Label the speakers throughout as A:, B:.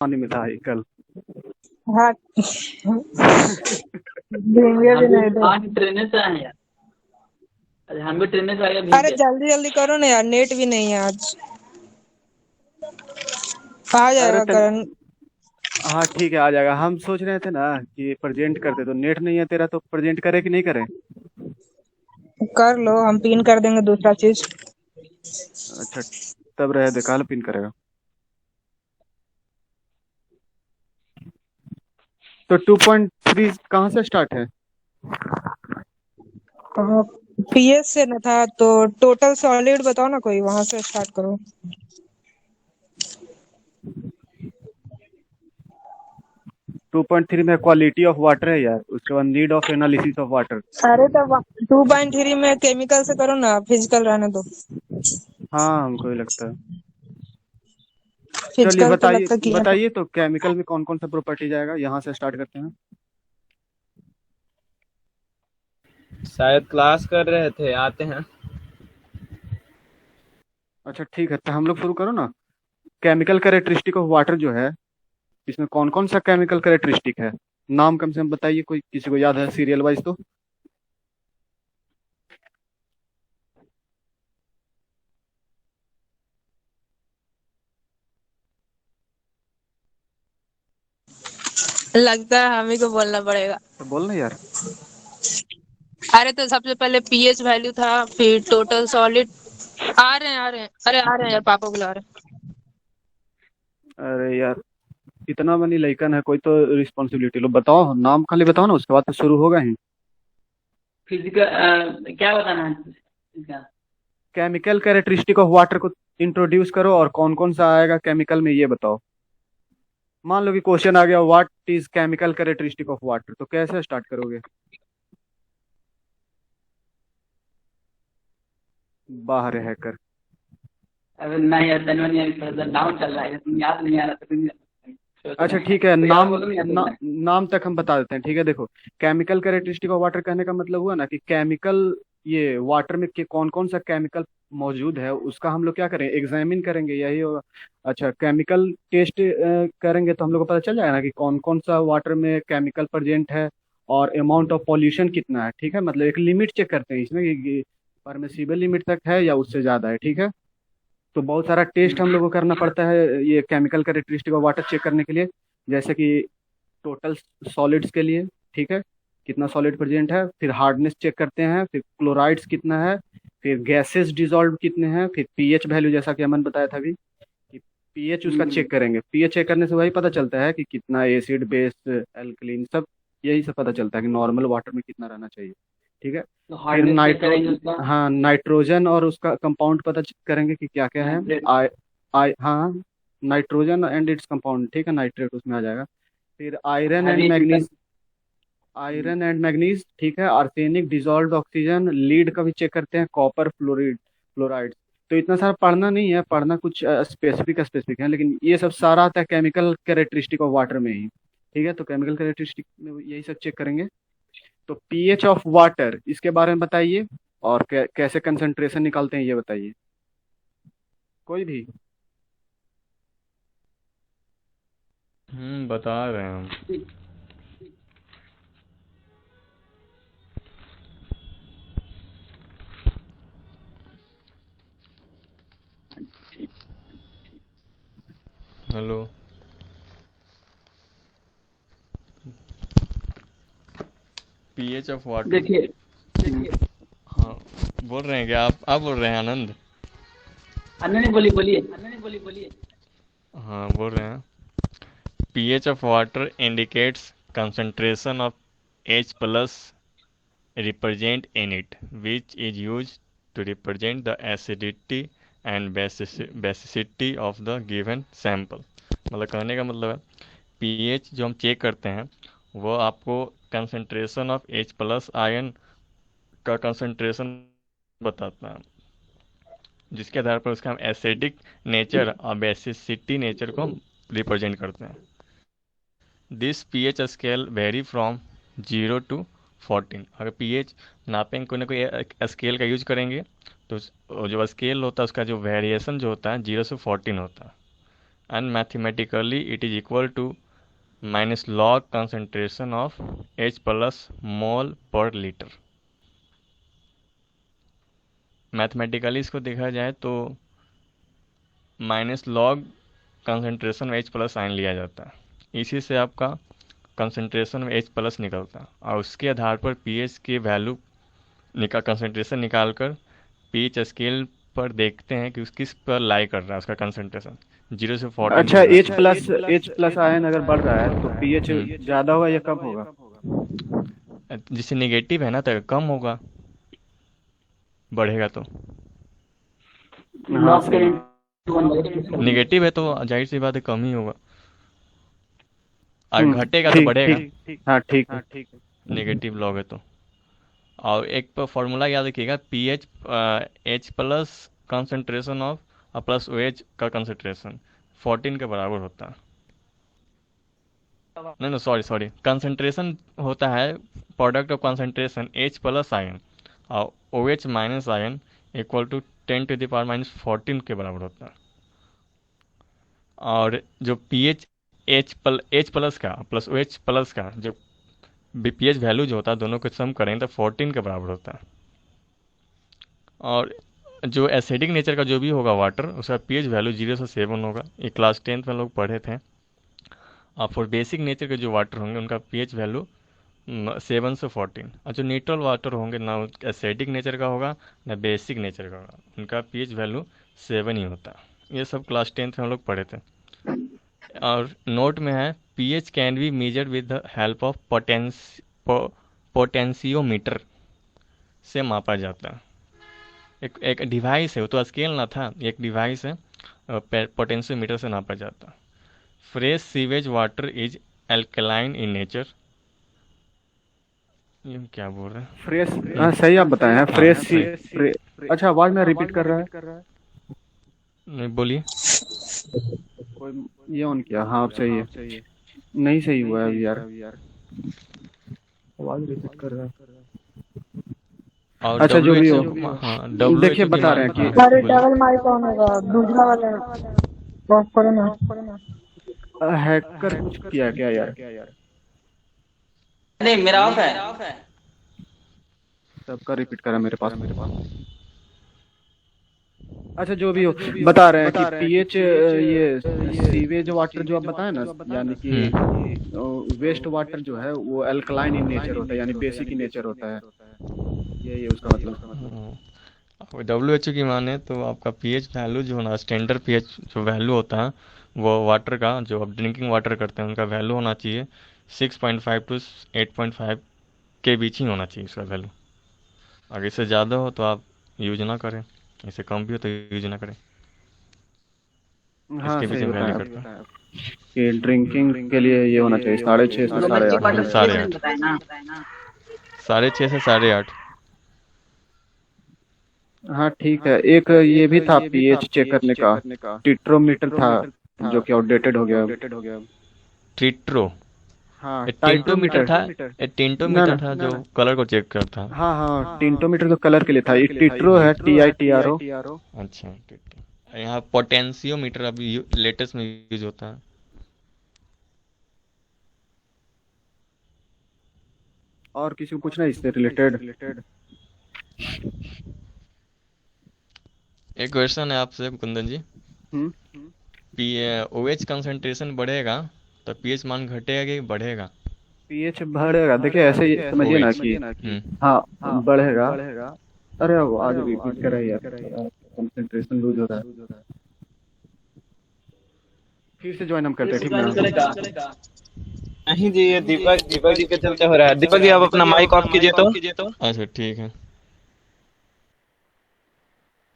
A: पानी में था ही कल।
B: हाँ। भींगे
C: हम
B: भी
C: भी
B: नहीं थे।
C: आज ट्रेन से आए हैं यार। अरे हम भी ट्रेन से आए भीग
B: अरे
C: के।
B: जल्दी जल्दी करो ना यार, नेट भी नहीं है आज। आ
A: अरे
B: जाएगा करण।
A: हाँ ठीक है, आ जाएगा। हम सोच रहे थे ना कि प्रेजेंट करते, तो नेट नहीं है तेरा, तो प्रेजेंट करे कि नहीं करे?
B: कर लो, हम पिन कर देंगे दूसरा चीज।
A: अच्छा, तब रहे दे, कल पिन करेगा। तो 2.3 कहाँ से स्टार्ट है?
B: पीएस से न था तो टोटल सॉलिड बताओ ना कोई, वहां से स्टार्ट करो।
A: 2.3 में क्वालिटी ऑफ वाटर है यार, उसके बाद need of analysis of water.
B: अरे तो 2.3 में केमिकल से करो ना, फिजिकल रहने दो।
A: हाँ, हमको ही लगता है। चलिए
B: फिजिकल तो
A: बताइए
B: लगता किया था।
A: बताइए, तो केमिकल में कौन कौन सा प्रॉपर्टी जाएगा, यहाँ से स्टार्ट करते हैं।
D: शायद क्लास कर रहे थे, आते हैं।
A: अच्छा ठीक है, तो हम लोग शुरू करो ना। केमिकल कैरेक्टरिस्टिक ऑफ वाटर जो है, इसमें कौन कौन सा केमिकल कैरेक्टरिस्टिक है? नाम कम से कम बताइए, कोई किसी को याद है सीरियल वाइज तो।
B: लगता है हम ही को बोलना पड़ेगा।
A: तो बोलना यार।
B: अरे तो सबसे पहले पीएच वैल्यू था, फिर टोटल सॉलिड। आ रहे हैं, आ रहे हैं, अरे आ रहे हैं यार, पापा बुला रहे हैं।
A: अरे यार, इतना बनी लइकन है, कोई तो रिस्पॉन्सिबिलिटी लो। बताओ नाम, खाली बताओ ना, उसके बाद तो शुरू होगा ही।
C: फिजिकल क्या बताना है इसका?
A: केमिकल कैरेक्टरिस्टिक ऑफ वाटर को इंट्रोड्यूस करो, और कौन कौन सा आएगा केमिकल में ये बताओ। मान लो कि क्वेश्चन आ गया, what is chemical characteristic of water, तो कैसे स्टार्ट करोगे? बाहर है हैकर।
C: अरे नहीं यार, तनवन यार थोड़ा सा डाउन चल रहा है, तुम याद नहीं आ रहा तो तुम सोच
A: अच्छा
C: रहे हैं
A: ठीक है,
C: कोई और
A: नाम
C: बोलो नहीं यार
A: ना,
C: तुमने।
A: नाम तक हम बता देते हैं, ठीक है। देखो, केमिकल कैरेक्टरिस्टिक ऑफ वाटर कहने का मतलब हुआ ना कि केमिकल, ये वाटर में के कौन कौन सा केमिकल मौजूद है, उसका हम लोग क्या करें, एग्जामिन करेंगे, यही होगा। अच्छा, केमिकल टेस्ट करेंगे तो हम लोग को पता चल जाएगा ना कि कौन कौन सा वाटर में केमिकल प्रेजेंट है, और अमाउंट ऑफ पॉल्यूशन कितना है, ठीक है। मतलब एक लिमिट चेक करते हैं इसमें कि परमिसिबल लिमिट तक है या उससे ज्यादा है, ठीक है। तो बहुत सारा टेस्ट हम लोग को करना पड़ता है ये chemical characteristic of water check करने के लिए। जैसे कि टोटल सॉलिड्स के लिए, ठीक है, कितना सॉलिड प्रेजेंट है, फिर हार्डनेस चेक करते हैं, फिर क्लोराइड्स कितना है, फिर गैसेस डिजॉल्व कितने हैं, फिर पीएच वैल्यू, जैसा कि अमन बताया था अभी कि पीएच उसका
C: हम्म,
A: चेक करेंगे। पीएच चेक करने से वही पता चलता है कि कितना एसिड, बेस, एल्कलीन, सब यही सब पता चलता है कि नॉर्मल वाटर में कितना रहना चाहिए, ठीक है।
C: तो
A: फिर
C: हार्डनेस चेक करेंगे उसका।
A: हाँ, नाइट्रोजन और उसका कंपाउंड पता करेंगे कि क्या क्या है।
C: नाइट्रेट।
A: आई आई हाँ, नाइट्रोजन एंड इट्स कंपाउंड, ठीक है, नाइट्रेट उसमें आ जाएगा। फिर
C: heavy metal.
A: Iron and manganese, ठीक है, आर्सेनिक, डिजॉल्व्ड ऑक्सीजन, लीड का भी चेक करते हैं, कॉपर, फ्लोराइड। तो इतना सारा पढ़ना नहीं है, पढ़ना कुछ स्पेसिफिक स्पेसिफिक है, लेकिन ये सब सारा आता है केमिकल कैरेक्टरिस्टिक ऑफ वाटर में ही, ठीक है। तो केमिकल कैरेक्टरिस्टिक में यही सब चेक करेंगे। तो पीएच ऑफ वाटर, इसके बारे में बताइए, और कैसे कंसंट्रेशन निकालते हैं ये बताइए, कोई भी।
D: बता रहे हैं हम। हेलो। PH of water.
C: देखिए।
D: हाँ, बोल रहे हैं क्या आप बोल रहे हैं आनंद?
C: अन्य नहीं बोली, बोलिए।
D: हाँ, बोल रहे हैं। pH of water indicates concentration of H plus represent in it, which is used to represent the acidity and basicity of the given sample। मतलब कहने का मतलब है, pH जो हम चेक करते हैं वो आपको concentration of H plus ion का कंसंट्रेशन बताता है, जिसके आधार पर उसका हम एसिडिक नेचर और बेसिसिटी नेचर को हम रिप्रेजेंट करते हैं। This pH scale very from 0 to 14। अगर पीएच नापेंगे, कोई ना कोई स्केल का यूज करेंगे, तो जो स्केल होता है उसका जो वेरिएशन जो होता है 0 से 14 होता है। and mathematically it is equal to minus log concentration of H plus mole per liter। Mathematically इसको देखा जाए तो माइनस लॉग कंसंट्रेशन में H प्लस साइन लिया जाता है, इसी से आपका कंसंट्रेशन में H प्लस निकलता है, और उसके आधार पर pH की वैल्यू कंसंट्रेशन निकाल कर pH स्केल पर देखते हैं कि उस किस पर लाई कर रहा है उसका कंसंट्रेशन, 0 से 14
A: अच्छा,
D: कितना
A: एच प्लस आयन अगर बढ़ रहा है तो पीएच ज्यादा होगा या कम होगा?
D: जिससे नेगेटिव है ना तो कम होगा, बढ़ेगा तो।
A: हाँ
C: लॉग
A: सही।
C: करेंट
D: नेगेटिव है तो जाहिर सी बात है कम ही होगा, और घटेगा तो
A: ठीक
D: बढ़ेगा,
A: ठीक, हाँ ठीक है।
D: नेगेटिव लॉग है तो। और एक फॉर्मूला याद रखिएगा, pH H plus concentration of plus OH का कंसंट्रेशन 14 के बराबर होता है। नहीं सॉरी, कंसंट्रेशन होता है product of concentration H plus ion और OH minus ion equal to 10⁻⁻14 के बराबर होता है। और जो pH H प्लस का प्लस OH प्लस का जो pH वैल्यू जो होता है दोनों को सम करें तो 14 के बराबर होता है। और जो एसिडिक नेचर का जो भी होगा वाटर, उसका pH वैल्यू 0 से 7 होगा, ये क्लास 10th में लोग पढ़े थे। और फॉर बेसिक नेचर के जो वाटर होंगे उनका pH वैल्यू 7 से 14। और जो न्यूट्रल वाटर होंगे ना एसिडिक नेचर का होगा ना बेसिक नेचर का होगा, उनका pH वैल्यू 7 ही होता है। ये सब क्लास 10th में हम लोग पढ़े थे। और नोट में है pH can be measured with the help of potentiometer से मापा जाता है। एक डिवाइस है, वो तो स्केल ना था, एक डिवाइस है, पोटेंशियोमीटर से नापा जाता है। Fresh sewage water is alkaline in nature. ये क्या बोल रहे हैं?
A: फ्रेश, हाँ सही आप बताए हैं। अच्छा, आवाज में रिपीट कर रहा है,
D: नहीं बोलिए।
A: कोई ये ऑन किया? हाँ अब सही है। नहीं सही हुआ है अभी यार, आवाज रिपीट कर रहा है।
D: और
A: अच्छा जो भी हो,
D: हाँ
A: देखिए बता रहे हैं कि
B: अरे डबल माइक ऑन होगा, दूसरा वाला ऑफ करो ना।
A: हैकर कुछ किया क्या यार?
C: नहीं, मेरा ऑफ है।
A: सबका रिपीट करा मेरे पास। अच्छा जो भी हो, बता रहे हैं कि पीएच ये सीवेज वाटर जो आप बताए ना, यानी कि वेस्ट वाटर जो है वो अल्कलाइन इन नेचर होता है, यानी बेसिक इन नेचर होता है, यही है उसका मतलब।
D: WHO की माने तो आपका pH वैल्यू जो होना, स्टैंडर्ड pH जो वैल्यू होता है वो वाटर का, जो आप ड्रिंकिंग वाटर करते हैं उनका वैल्यू होना चाहिए 6.5 to 8.5 के बीच ही होना चाहिए उसका वैल्यू। अगर इससे ज़्यादा हो तो आप यूज ना करें, इससे कम भी हो तो यूज ना करें,
A: हाँ
D: इसके बीच
A: सही
D: में वैल्यू
A: बताया
D: करता है।
A: कि ड्रिंकिंग के लिए ये होना चाहिए 6.5 से 8.5।
D: 8.5
C: बताए ना।
D: 6.5 से 8.5।
A: हाँ ठीक है। एक ये भी था पीएच चेक करने का, टिट्रोमीटर था जो कि आउटडेटेड हो गया।
D: ट्रिट्रो,
A: हाँ
D: टिंटोमीटर था, टिंटोमीटर था जो
A: ना।
D: कलर को चेक करता है।
A: हाँ टिंटोमीटर तो कलर के लिए था, एक टिट्रो है, TITRO।
D: अच्छा, यहाँ पोटेंशियोमीटर अभी लेटेस्ट में यूज होता है।
A: और किसी को पूछना है इससे रिलेटेड?
D: एक क्वेश्चन है आपसे कुंदन जी, OH कंसंट्रेशन बढ़ेगा तो pH मान घटेगा कि बढ़ेगा?
A: पीएच बढ़ेगा। देखिए ऐसे ही समझिए ना कि हाँ बढ़ेगा। अरे आज रिपीट कर रही है, कंसंट्रेशन लूज हो रहा है। फिर से ज्वाइन हम करते हैं, ठीक ना?
E: नहीं जी, ये दीपक जी के चलते हो रहा है। दीपक जी आप अपना माइक ऑफ कीजिए तो।
D: अच्छा ठीक है।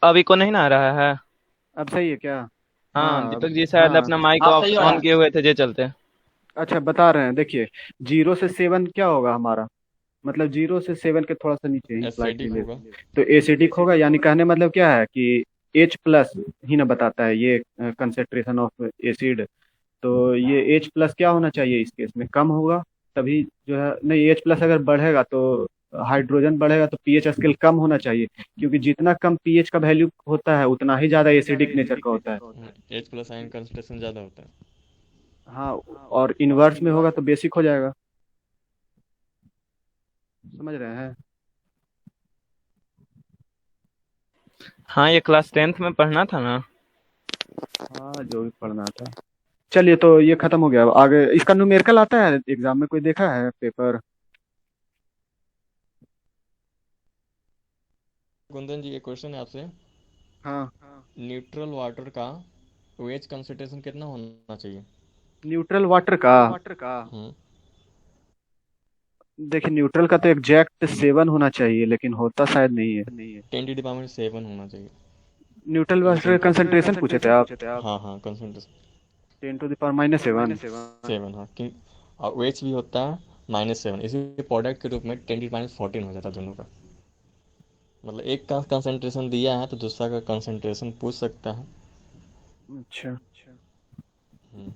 E: अभी को नहीं ना आ रहा है?
A: अब सही है क्या?
E: हाँ, दीपक जी शायद अपना माइक ऑफ ऑन किए हुए थे, जे चलते।
A: अच्छा बता रहे हैं, देखिए 0 से 7 क्या होगा हमारा, मतलब 0 से 7 के थोड़ा सा नीचे ही
D: एसिडिक होगा।
A: तो एसिडिक होगा। यानी कहने मतलब क्या है कि H प्लस ही ना बताता है ये कंसेंट्रेशन ऑफ एसिड, तो ये H प्लस क्या होना चाहिए इस केस में? कम होगा, तभी जो है। नहीं, H प्लस अगर बढ़ेगा तो हाइड्रोजन बढ़ेगा तो पीएच स्केल कम होना चाहिए, क्योंकि जितना कम पीएच का वैल्यू होता है उतना ही ज्यादा एसिडिक नेचर का होता है।
D: H प्लस आयन कंसंट्रेशन ज़्यादा होता है।
A: हाँ, और इनवर्स में होगा तो बेसिक हो जाएगा। समझ रहे हैं?
E: हाँ, ये क्लास 10th में पढ़ना था ना।
A: हाँ, जो भी पढ़ना था। चलिए, तो ये खत्म हो गया। अब आगे इसका न्यूमेरिकल आता है एग्जाम में, कोई देखा है पेपर?
D: कुंदन जी, एक क्वेश्चन है आपसे।
A: हाँ,
D: न्यूट्रल वाटर का OH कंसंट्रेशन कितना होना चाहिए?
A: न्यूट्रल वाटर का।
D: हम्म
A: देखिए, न्यूट्रल का तो एग्जैक्ट 7 होना चाहिए, लेकिन होता शायद नहीं है।
D: 10⁻⁷ होना चाहिए।
A: न्यूट्रल वाटर कंसंट्रेशन पूछे थे आप?
D: हाँ हाँ, कंसंट्रेशन
A: 10⁻⁷।
D: 7, हाँ कि और OH भी होता है -7, इसी प्रोडक्ट के रूप में 10⁻14 हो जाता है दोनों का। मतलब एक का कंसंट्रेशन दिया है तो दूसरा का कंसंट्रेशन पूछ सकता है।
A: अच्छा,
D: हम्म,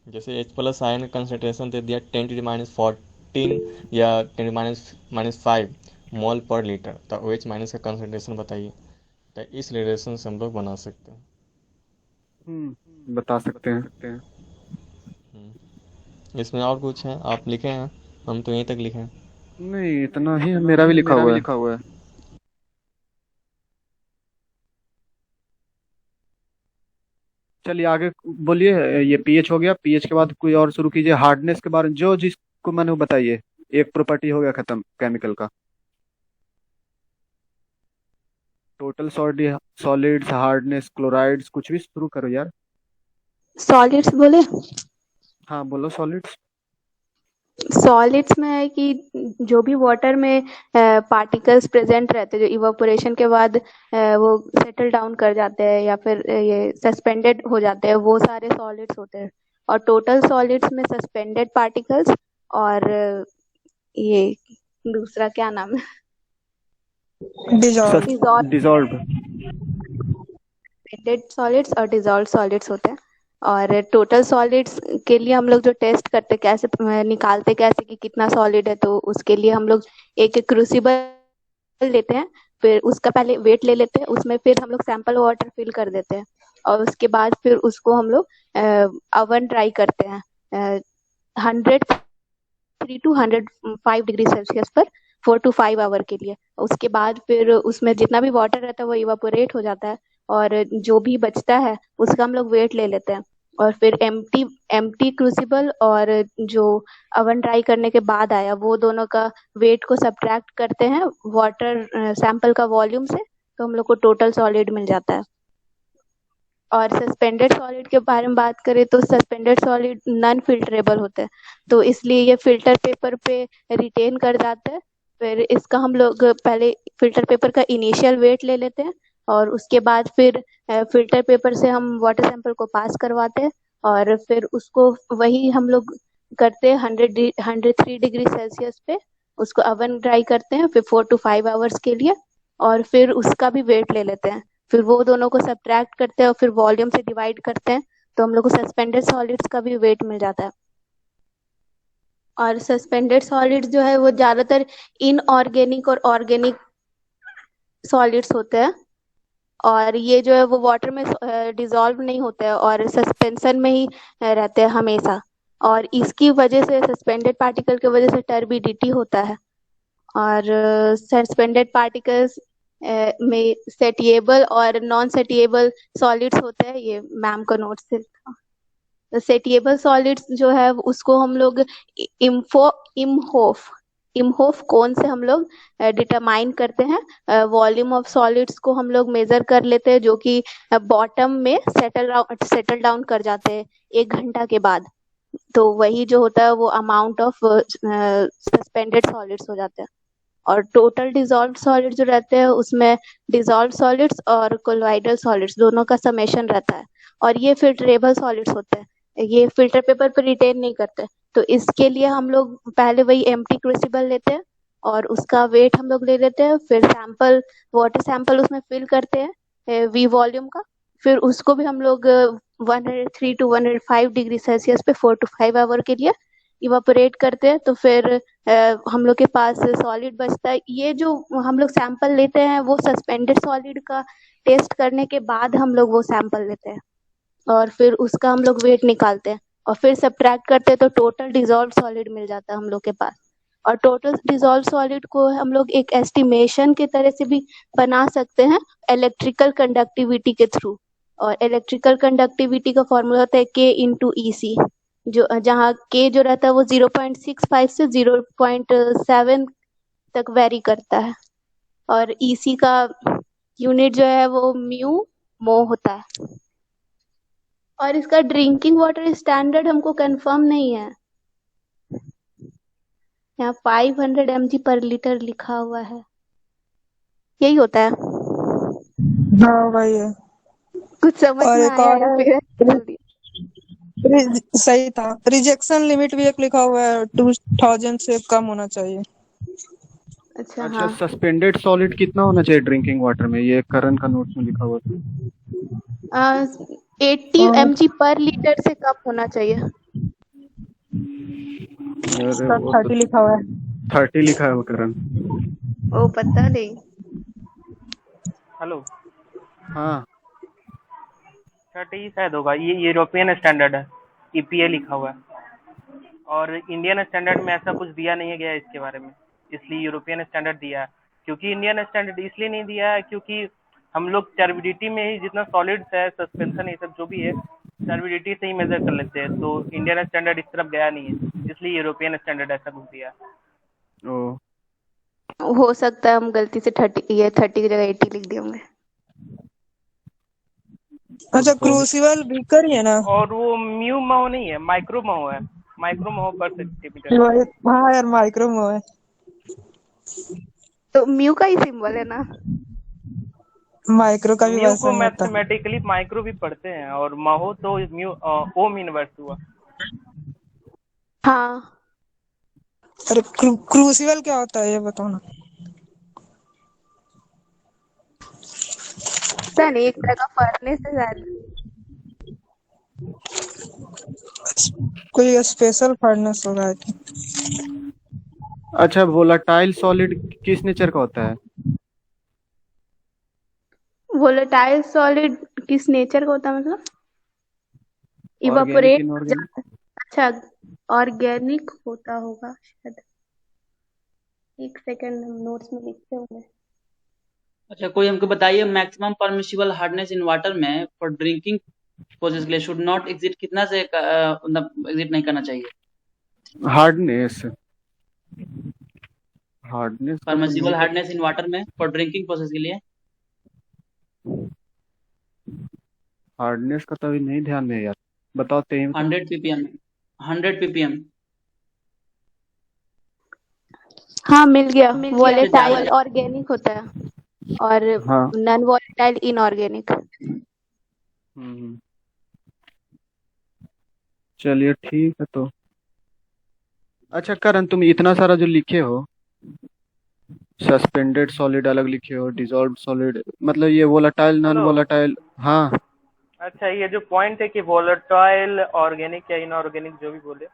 D: जैसे H प्लस आयन का कंसंट्रेशन दे दिया 10⁻14 या 10⁻⁵ मोल पर लीटर, तो OH माइनस का कंसंट्रेशन बताइए। तो इस रिलेशन से हम लोग बना सकते हैं।
A: बता सकते हैं।
D: इसमें और कुछ है आप लिखे हैं? हम तो यहीं तक लिखे हैं।
A: नहीं, इतना ही मेरा भी लिखा हुआ है। चलिए आगे बोलिए। ये पीएच हो गया, पीएच के बाद कोई और शुरू कीजिए। हार्डनेस के बारे में जो जिसको मैंने वो बताइए। एक प्रॉपर्टी हो गया खत्म केमिकल का। टोटल सॉलिड्स, हार्डनेस, क्लोराइड्स, कुछ भी शुरू करो यार।
F: सॉलिड्स बोले।
A: हाँ, बोलो सॉलिड्स।
F: सॉलिड्स में है कि जो भी वाटर में पार्टिकल्स प्रेजेंट रहते हैं, जो इवापोरेशन के बाद वो सेटल डाउन कर जाते हैं या फिर ये सस्पेंडेड हो जाते हैं, वो सारे सॉलिड्स होते हैं। और टोटल सॉलिड्स में सस्पेंडेड पार्टिकल्स और ये दूसरा क्या नाम है,
A: डिजॉल्व।
F: सस्पेंडेड सॉलिड्स और डिजॉल्व सॉलिड्स होते हैं। और टोटल सॉलिड्स के लिए हम लोग जो टेस्ट करते कैसे निकालते कैसे कि कितना सॉलिड है, तो उसके लिए हम लोग एक क्रूसिबल लेते हैं, फिर उसका पहले वेट ले लेते हैं, उसमें फिर हम लोग सैंपल वाटर फिल कर देते हैं और उसके बाद फिर उसको हम लोग ओवन ड्राई करते हैं 103 to 105 डिग्री सेल्सियस पर 4 to 5 आवर के लिए। उसके बाद फिर उसमें जितना भी वाटर रहता है वो इवापोरेट हो जाता है और जो भी बचता है उसका हम लोग वेट ले लेते हैं और फिर एम्प्टी क्रूसिबल और जो ओवन ड्राई करने के बाद आया वो दोनों का वेट को सब्ट्रैक्ट करते हैं वाटर सैंपल का वॉल्यूम से, तो हम लोग को टोटल सॉलिड मिल जाता है। और सस्पेंडेड सॉलिड के बारे में बात करें तो सस्पेंडेड सॉलिड नॉन फिल्टरेबल होते हैं, तो इसलिए ये फिल्टर पेपर पे रिटेन कर जाते हैं। फिर इसका हम लोग पहले फिल्टर पेपर का इनिशियल वेट ले लेते हैं और उसके बाद फिर फिल्टर पेपर से हम वाटर सैंपल को पास करवाते हैं और फिर उसको वही हम लोग करते हैं 103 डिग्री सेल्सियस पे, उसको ओवन ड्राई करते हैं फिर 4 to 5 आवर्स के लिए और फिर उसका भी वेट ले लेते हैं। फिर वो दोनों को सब्ट्रैक्ट करते हैं और फिर वॉल्यूम से डिवाइड करते हैं, तो हम लोग को सस्पेंडेड सॉलिड्स का भी वेट मिल जाता है। और सस्पेंडेड सॉलिड्स जो है वो ज्यादातर इनऑर्गेनिक और ऑर्गेनिक सॉलिड्स होते हैं और ये जो है वो वाटर में डिसॉल्व नहीं होते हैं और सस्पेंशन में ही रहते हैं हमेशा, और इसकी वजह से सस्पेंडेड पार्टिकल की वजह से टर्बिडिटी होता है। और सस्पेंडेड पार्टिकल्स में सेटिएबल और नॉन सेटिएबल सॉलिड्स होते हैं, ये मैम का नोट से था। सेटिएबल सॉलिड्स जो है उसको हम लोग इम्होफ कौन से हम लोग डिटरमाइन करते हैं, वॉल्यूम ऑफ सॉलिड्स को हम लोग मेजर कर लेते हैं जो कि बॉटम में सेटल डाउन कर जाते हैं 1 घंटा के बाद, तो वही जो होता है वो अमाउंट ऑफ सस्पेंडेड सॉलिड्स हो जाते हैं। और टोटल डिजॉल्व सॉलिड जो रहते हैं उसमें डिजॉल्व सॉलिड्स और कोलॉइडल सॉलिड्स दोनों का समेशन रहता है और ये फिल्टरेबल सॉलिड्स होते हैं, ये फिल्टर पेपर पर रिटेन नहीं करते, तो इसके लिए हम लोग पहले वही एम्प्टी क्रूसिबल लेते हैं और उसका वेट हम लोग ले लेते हैं, फिर वाटर सैंपल उसमें फिल करते हैं वी वॉल्यूम का, फिर उसको भी हम लोग 103 to 105 डिग्री सेल्सियस पे 4 to 5 आवर के लिए इवापोरेट करते हैं तो फिर हम लोग के पास सॉलिड बचता है। ये जो हम लोग सैंपल लेते हैं वो सस्पेंडेड सॉलिड का टेस्ट करने के बाद हम लोग वो सैंपल लेते हैं और फिर उसका हम लोग वेट निकालते हैं और फिर सब्ट्रैक्ट करते हैं तो टोटल डिजॉल्व सॉलिड मिल जाता है हम लोग के पास। और टोटल डिजॉल्व सॉलिड को हम लोग एक एस्टिमेशन के तरह से भी बना सकते हैं इलेक्ट्रिकल कंडक्टिविटी के थ्रू। और इलेक्ट्रिकल कंडक्टिविटी का फॉर्मूला होता है के इंटू ई सी, जो जहाँ के जो रहता है वो 0.65 से 0.7 तक वेरी करता है और ईसी का यूनिट जो है वो म्यू मो होता है। और इसका ड्रिंकिंग वाटर स्टैंडर्ड हमको कंफर्म नहीं है, यहाँ 500 mg पर लीटर लिखा हुआ है, यही होता है।
G: हाँ वही है।
F: कुछ समझ
G: और
F: में
G: एक
F: आया
G: और
F: या
G: है,
F: फिर जल्दी?
G: सही था, रिजेक्शन लिमिट भी एक लिखा हुआ है, 2000 से कम होना चाहिए।
F: अच्छा
A: अच्छा,
F: हाँ,
A: सस्पेंडेड सॉलिड कितना होना चाहिए ड्रिंकिंग वाटर में? ये करण का नोट्स में लिखा हुआ था।
F: 80 mg पर लीटर से कम होना चाहिए।
A: अरे
G: सब
A: वो तो
G: 30 लिखा हुआ है।
A: 30 लिखा है वो करण।
F: ओ पता नहीं।
H: हेलो।
A: हाँ
H: 30 शायद होगा, ये यूरोपियन स्टैंडर्ड है, ईपीए लिखा हुआ है। और इंडियन स्टैंडर्ड में ऐसा कुछ दिया नहीं गया इसके बारे में, इसलिए यूरोपियन स्टैंडर्ड दिया है। क्योंकि इंडियन स्टैंडर्ड इसलिए नहीं दिया है क्योंकि हम लोग टर्बिडिटी में ही जितना सॉलिड्स है, सस्पेंशन ये सब जो भी है, टर्बिडिटी से ही मेजर कर लेते हैं। तो इंडियन स्टैंडर्ड इस तरफ गया नहीं है, इसलिए यूरोपियन स्टैंडर्ड ऐसा कुछ दिया है।
A: ओ
F: हो सकता है हम गलती से 30 की जगह 80 लिख दिए होंगे।
G: अच्छा,
A: तो
G: क्रूसिबल बीकर ही है ना?
H: और वो म्यू महो नहीं है, माइक्रो महो है, माइक्रो महो पर सेंटीमीटर।
G: हाँ यार, माइक्रो में है।
F: तो म्यू का ही सिंबल है ना?
G: माइक्रो का भी
H: म्यू
G: वैसा
H: को
G: ही होता है।
H: मैथमेटिकली माइक्रो भी पढ़ते हैं और महो तो म्यू ओम इनवर्स हुआ।
F: हाँ,
G: अरे क्रूसिबल क्या होता है ये बताओ ना।
F: पता नहीं, एक तरह का फर्नेस है शायद।
G: कोई स्पेशल फर्नेस होगा कि?
A: अच्छा, वोलाटाइल सॉलिड किस नेचर का होता है?
F: वोलेटाइल सॉलिड किस नेचर का होता है मतलब?
A: ऑर्गेनिक,
F: इवापोरेट हो
A: इनऑर्गेनिक?
F: जाता है। अच्छा, ऑर्गेनिक होता होगा शायद। एक सेकंड, हम नोट्स में लिखते होंगे।
C: अच्छा, कोई हमको बताइए, maximum permissible hardness in water में फॉर ड्रिंकिंग प्रोसेस के लिए शुड नॉट एग्जिट कितना से मतलब एग्जिट नहीं करना चाहिए?
A: हार्डनेस, हार्डनेस का तो
C: परमिसिबल
A: नहीं
C: हार्डनेस इन वाटर में फॉर ड्रिंकिंग प्रोसेस के लिए
A: हार्डनेस का तो अभी नहीं ध्यान में है यार, बताओ तेम का।
C: 100 ppm 100 ppm।
F: हाँ मिल गया,
C: इससे
F: वोलेटाइल
C: ज्यादा
F: ऑर्गेनिक होता है और
A: हाँ
F: नॉन वोलेटाइल इनऑर्गेनिक।
A: चलिए ठीक है तो। अच्छा करण, तुम इतना सारा जो लिखे हो, सस्पेंडेड सॉलिड अलग लिखे हो, डिजॉल्व सॉलिड, मतलब ये वोलाटाइल नॉन
H: हेलो।
A: वोलाटाइल। हाँ
H: अच्छा, ये जो पॉइंट है कि वोलेटाइल ऑर्गेनिक या इनऑर्गेनिक जो भी बोले,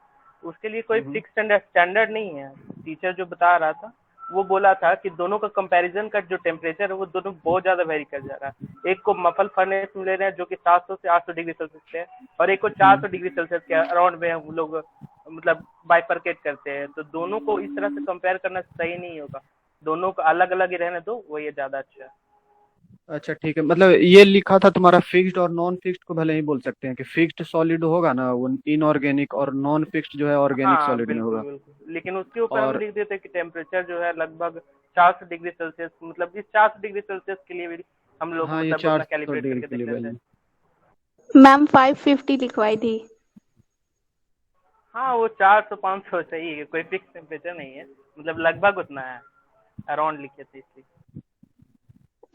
H: उसके लिए कोई फिक्स स्टैंडर्ड नहीं है। टीचर जो बता रहा था वो बोला था कि दोनों का कंपैरिजन का जो टेम्परेचर है वो दोनों बहुत ज्यादा वेरी कर जा रहा है। एक को मफल फर्नेस में ले रहे हैं जो कि 700 से 800 डिग्री सेल्सियस पे है, और एक को 400 डिग्री सेल्सियस के अराउंड में हम लोग मतलब बाइफरकेट करते हैं। तो दोनों को इस तरह से कंपेयर करना सही नहीं होगा, दोनों को अलग अलग ही रहने दो, वो ये ज्यादा अच्छा है।
A: अच्छा ठीक है, मतलब ये लिखा था तुम्हारा फिक्स्ड और नॉन फिक्स्ड को भले ही बोल सकते हैं कि फिक्स्ड सॉलिड होगा ना वो इनऑर्गेनिक, और नॉन फिक्स्ड जो है ऑर्गेनिक
H: हाँ
A: सॉलिड में
H: बिल्कुल
A: होगा।
H: बिल्कुल, लेकिन उसके ऊपर हम
A: और
H: लिख देते कि टेम्परेचर जो है लगभग 400 डिग्री सेल्सियस, मतलब इस 400 डिग्री सेल्सियस के लिए भी हम लोग
A: हाँ, ये
H: मतलब अपना
A: 400
H: कैलिब्रेट
A: डिग्री
H: करके
A: के
H: देख
A: लिए
H: लेते हैं।
F: मैम 550 लिखवाई थी।
H: हाँ, वो 400-500 सही है, कोई फिक्स टेम्परेचर नहीं है, मतलब लगभग उतना है, अराउंड लिखे थे इसलिए।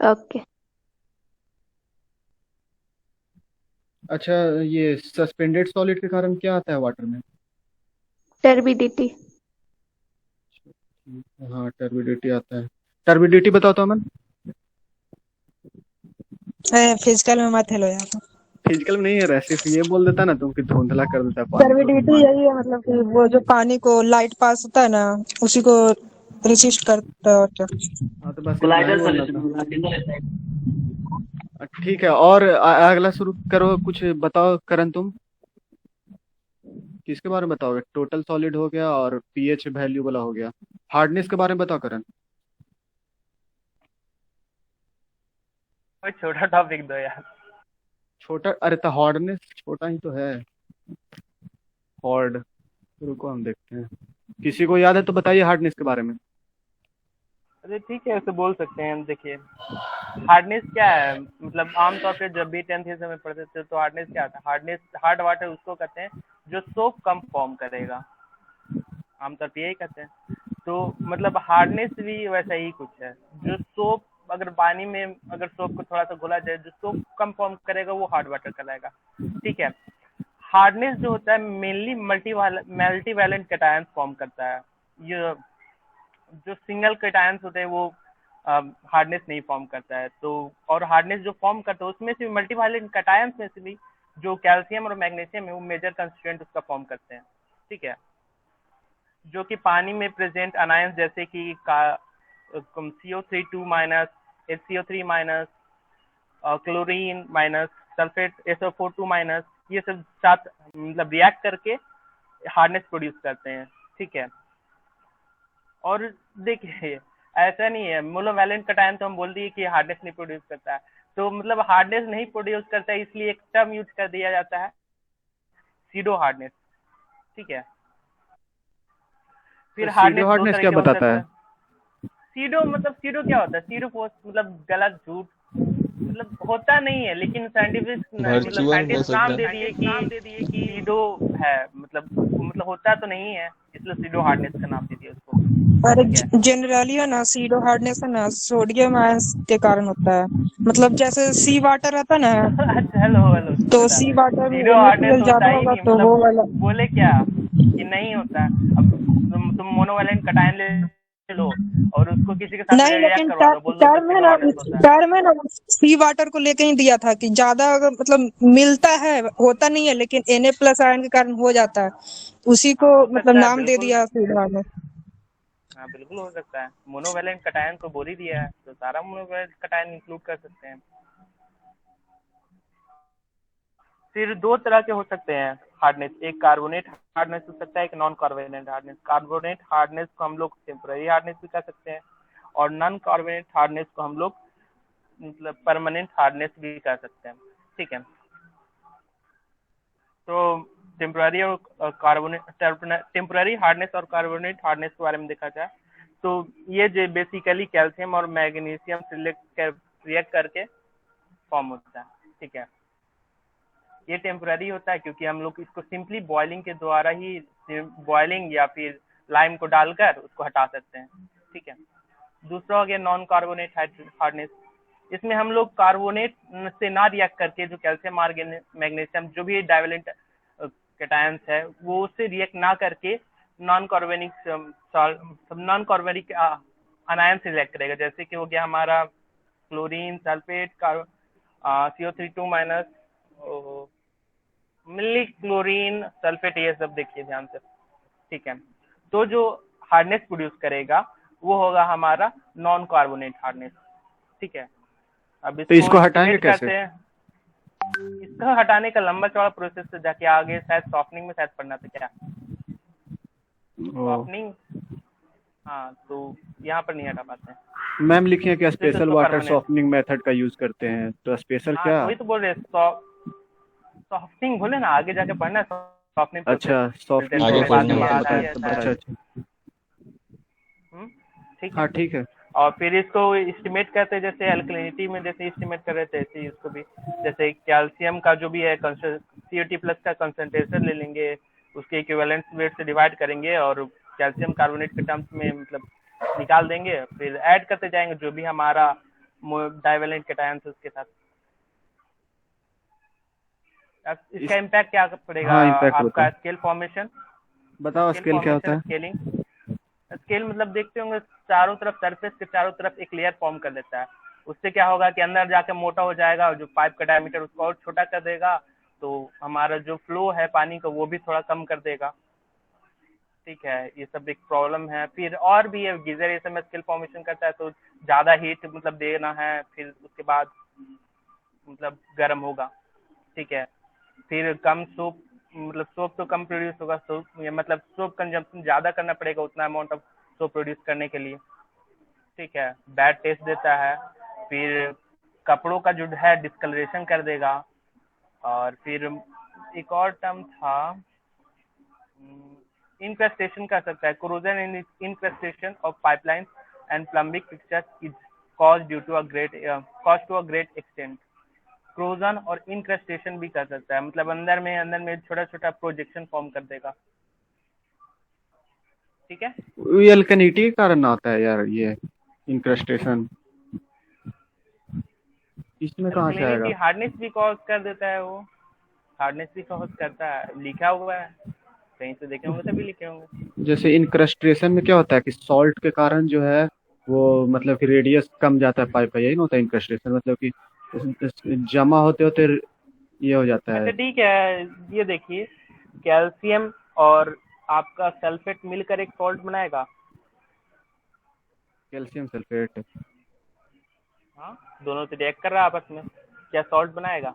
F: ओके।
A: अच्छा, ये सस्पेंडेड सॉलिड के कारण क्या आता है वाटर में?
F: टर्बिडिटी।
A: हाँ टर्बिडिटी आता है। टर्बिडिटी बताओ तो अमन।
G: फिजिकल में मत हेलो यार।
A: फिजिकल में नहीं है, सिर्फ ये बोल देता ना तुम कि धुंधला कर देता है पानी को।
G: टर्बिडिटी यही है, मतलब कि वो जो पानी को लाइट पास होता है ना, उसी को रेसिस्ट करता है। और क्या?
A: हाँ तो बस इतना ही
C: कोलाइडल
A: बोलना
C: सॉल्यूशन।
A: था। ठीक है, और अगला शुरू करो, कुछ बताओ करण तुम किसके बारे में बताओगे? टोटल सॉलिड हो गया और पीएच वैल्यू वाला हो गया, हार्डनेस के बारे में बताओ करण।
H: कोई छोटा टॉपिक दो यार।
A: छोटा? अरे तो हार्डनेस छोटा ही तो है। हार्ड, रुको हम देखते हैं, किसी को याद है तो बताइए हार्डनेस के बारे में।
H: अरे ठीक है, ऐसे बोल सकते हैं। देखिए हार्डनेस क्या है, मतलब आमतौर पे जब भी 10th में पढ़ते थे तो हार्डनेस क्या था? हार्डनेस, हार्ड वाटर उसको कहते हैं जो सोप कम फॉर्म करेगा, आमतौर पे यही कहते हैं। तो मतलब हार्डनेस भी वैसा ही कुछ है, जो सोप अगर पानी में अगर सोप को थोड़ा सा घोला जाए, जो सोप कम फॉर्म करेगा वो हार्ड वाटर कहलाएगा। ठीक है, हार्डनेस जो होता है मेनली मल्टीवैलेंट कैटायन फॉर्म करता है। ये जो सिंगल कैटायंस होते हैं वो हार्डनेस नहीं फॉर्म करता है। तो और हार्डनेस जो फॉर्म करता है उसमें से मल्टीवैलेंट कैटायंस में से भी जो कैल्शियम और मैग्नीशियम है वो मेजर कंस्टिट्यूएंट उसका फॉर्म करते हैं। ठीक है, जो कि पानी में प्रेजेंट अनायंस जैसे कि CO3 minus, HCO3 minus, chlorine minus, sulphate SO4 minus, ये सब साथ मतलब रिएक्ट करके हार्डनेस प्रोड्यूस करते हैं। ठीक है, और देखिए ऐसा नहीं है मोनोवैलेंट कैटायन तो हम बोल दिए कि हार्डनेस नहीं प्रोड्यूस करता है, तो मतलब हार्डनेस नहीं प्रोड्यूस करता है इसलिए एक टर्म यूज कर दिया जाता है सीडो हार्डनेस। ठीक है, फिर
A: तो
H: हार्डनेस
A: सीडो
H: दो
A: हार्डनेस
H: तरह
A: क्या
H: के हो
A: बताता
H: सकते
A: है?
H: हैं। सीडो मतलब सीडो क्या होता है? सीडो पोस्ट मतलब गलत, झूठ, मतलब होता नहीं है, लेकिन साइंटिफिक मतलब
D: वर्चुअल हो
H: साइंटिस्ट नाम
D: सकता
H: दे
D: है।
H: दिए कि सीडो है, मतलब होता तो नहीं है, इसलिए सीडो हार्डनेस का नाम दे दिया उसको।
G: अरे
H: ठीक है।
G: जनरली है ना, सीडो हार्डनेस है ना सोडियम आयंस के कारण होता है। मतलब जैसे सी वाटर रहता है ना,
H: अच्छा हेलो हेलो,
G: तो
H: सुनो,
G: सी वाटर में
H: सीडो हार्डनेस
G: NaCl
H: होता
G: ज्यादा
H: ही
G: होगा
H: नहीं,
G: तो
H: मतलब
G: वो वाला।
H: बोले क्या कि नहीं होता है? अब तुम मोनोवैलेंट कैटायन ले लो और उसको किसी के साथ
G: नहीं,
H: रिएक्ट
G: लेकिन
H: करवा दो, बोल दो कि सीडो हार्डनेस होता है।
G: टर्म है ना, सी वाटर को लेके ही दिया था कि ज्यादा अगर मतलब मिलता है, होता नहीं है, लेकिन Na+ आयन के कारण हो जाता है, उसी
H: हाँ
G: को
H: हो
G: मतलब
H: सकता है,
G: नाम दे
H: बिल्कुल।
G: दिया सीडो हार्डनेस।
H: हाँ बिल्कुल हो सकता है, मोनोवैलेंट कैटायन को बोल ही दिया है तो सारा मोनोवैलेंट कैटायन इंक्लूड कर सकते हैं। फिर दो तरह के हो सकते हैं हार्डनेस, एक कार्बोनेट हार्डनेस हो सकता है, एक non carbonate hardness. Carbonate hardness को हम लोग टेम्पररी हार्डनेस भी कह सकते हैं, और नॉन कार्बोनेट हार्डनेस को हम लोग मतलब परमानेंट हार्डनेस भी कह सकते हैं। ठीक है, तो टेम्पररी और कार्बोनेट, टेम्पररी हार्डनेस और कार्बोनेट हार्डनेस के बारे में देखा जाए तो ये जो बेसिकली कैल्शियम और मैग्नीशियम रिएक्ट करके फॉर्म होता है। ठीक है, ये टेम्पररी होता है क्योंकि हम लोग इसको सिंपली बॉइलिंग के द्वारा ही, बॉइलिंग या फिर लाइम को डालकर उसको हटा सकते हैं। ठीक है, दूसरा हो गया नॉन कार्बोनेट हार्डनेस। इसमें हम लोग कार्बोनेट से ना रिएक्ट करके जो कैल्शियम मैग्नीशियम जो भी डाइवेलेंट कैटायंस है वो उससे रिएक्ट ना करके नॉन कार्बोनिक अनायन से रिएक्ट करेगा, जैसे कि हो गया हमारा क्लोरीन, सल्फेट, CO3 माइनस, मिली क्लोरीन, सल्फेट, ये सब देखिए ध्यान से। ठीक है, तो जो हार्डनेस प्रोड्यूस करेगा वो होगा हमारा नॉन कार्बोनेट हार्डनेस। ठीक है, अब
A: तो
H: इसको
A: इसको हटाएंगे
H: एस्टिमेट
A: कैसे?
H: करते हैं। इसका हटाने का लंबा चौड़ा प्रोसेस है, जाके आगे शायद सॉफ्टनिंग में शायद पढ़ना था क्या,
A: ओ,
H: सॉफ्टनिंग। हाँ तो यहाँ पर नहीं हटा पाते हैं,
A: मैम लिखी है कि
H: सिर्फ
A: स्पेशल
H: इसको
A: वाटर
H: परमानेंट।
A: सॉफ्टनिंग मेथड का यूज करते हैं, तो स्पेशल
H: हाँ
A: क्या?
H: तो वही तो बोल रहे सॉफ्टनिंग बोले ना, आगे जाके पढ़ना है सॉफ्टनिंग प्रोसेस,
A: अच्छा, सॉफ्टनिंग
D: आगे
H: के बाद
A: प्रोसेस
H: में
A: में
D: पढ़ना
A: आपको
H: आता
A: बताया,
H: है
A: तो
H: ऐसा है।
A: अच्छा अच्छा।
H: ठीक है,
A: हाँ ठीक है।
H: और फिर इसको एस्टिमेट करते हैं, जैसे अल्कलिनिटी में जैसे एस्टिमेट कर रहे थे ऐसे ही इसको भी, जैसे कैल्शियम का जो भी है COT+ का कंसंट्रेशन ले लेंगे, उसके इक्विवेलेंट वेट से डिवाइड करेंगे और कैल्शियम कार्बोनेट के टर्म्स में मतलब निकाल देंगे, फिर ऐड करते जाएंगे जो भी हमारा डाइवेलेंट कैटायंस उसके साथ। अब इसका
A: इस
H: इम्पैक्ट क्या पड़ेगा?
A: हाँ, इम्पैक्ट
H: आपका
A: बताओ,
H: स्केल फॉर्मेशन,
A: बताओ स्केल क्या होता है?
H: स्केलिंग। स्केल मतलब देखते होंगे चारों तरफ सरफेस के चारों तरफ एक लेयर फॉर्म कर लेता है, उससे क्या होगा कि अंदर जाके मोटा हो जाएगा और जो पाइप का डायमीटर उसको और छोटा कर देगा, तो हमारा जो फ्लो है पानी का वो भी थोड़ा कम कर देगा। ठीक है, ये सब एक प्रॉब्लम है। फिर और भी है, गीजर ये सब में स्किल फॉर्मेशन करता है तो ज्यादा हीट मतलब देना है, फिर उसके बाद मतलब गर्म होगा। ठीक है, फिर कम सोप, मतलब सोप तो कम प्रोड्यूस होगा, सोप मतलब सोप कंजम्पशन ज्यादा करना पड़ेगा उतना अमाउंट ऑफ सोप प्रोड्यूस करने के लिए। ठीक है, बैड टेस्ट देता है। फिर कपड़ों का जो है डिस्कलरेशन कर देगा। और फिर एक और टर्म था, इनक्रस्टेशन कर सकता है। Corrosion in incrustation of pipelines and plumbing fixtures is cause to a great extent. Corrosion और इनक्रस्टेशन भी कर सकता है, मतलब अंदर में छोटा छोटा प्रोजेक्शन फॉर्म कर देगा। ठीक है,
A: ये अल्कनिटी के कारण होता है यार, ये इंक्रस्टेशन इसमें कहाँ से आएगा?
H: अल्कलिनिटी हार्डनेस भी कॉज कर देता है, वो हार्डनेस भी कॉज करता है, लिखा हुआ है कहीं से देखे होंगे तभी लिखे होंगे।
A: जैसे इंक्रस्टेशन में क्या होता है कि सॉल्ट के कारण जो है वो मतलब कि रेडियस कम जाता है पाइप का, यही ना होता है इंक्रस्टेशन, मतलब कि जमा होते होते ये हो जाता
H: अच्छा
A: है।
H: ठीक है, ये देखिए, कैल्शियम और आपका सल्फेट मिलकर एक सॉल्ट बनाएगा।
A: कैल्शियम सल्फेट,
H: हाँ, दोनों से रिएक्ट कर रहा है आपस में, क्या सॉल्ट बनाएगा?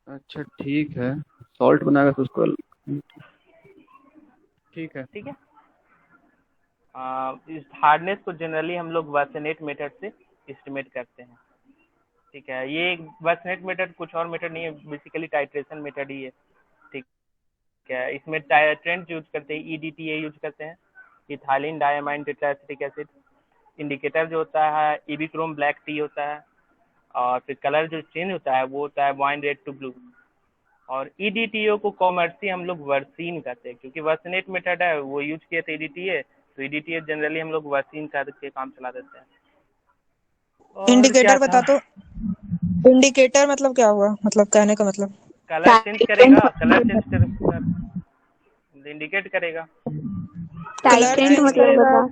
A: अच्छा ठीक है, सॉल्ट बनाएगा तो उसको ठीक है।
H: ठीक है, इस हार्डनेस को जनरली हम लोग वर्सनेट मेथड से एस्टिमेट करते हैं। ठीक है, ये वर्सनेट मेथड कुछ और मेथड नहीं है, बेसिकली टाइट्रेशन मेथड ही है। ठीक है, इसमें टाइट्रेंट यूज करते हैं, EDTA यूज करते हैं, इथाइलिन डायमाइन टेट्राएसिटिक एसिड। इंडिकेटर जो होता है इबीक्रोम ब्लैक टी होता है। और फिर कलर जो चेंज होता है वो होता है वाइन रेड टू ब्लू। और EDTA को कॉमर्सी हम लोग वर्सीन कहते हैं, क्योंकि वर्सनेट मेथड है वो यूज किए थे EDTA, तो EDTA जनरली हम लोग वर्सीन करके काम चला देते हैं। और
G: इंडिकेटर
H: क्या
G: बता
H: था?
G: तो, इंडिकेटर मतलब क्या हुआ, मतलब कहने का मतलब?
H: कलर चेंज करेगा, कलर चेंज कर इंडिकेट करेगा।
F: टाइट्रेंट मतलब बता।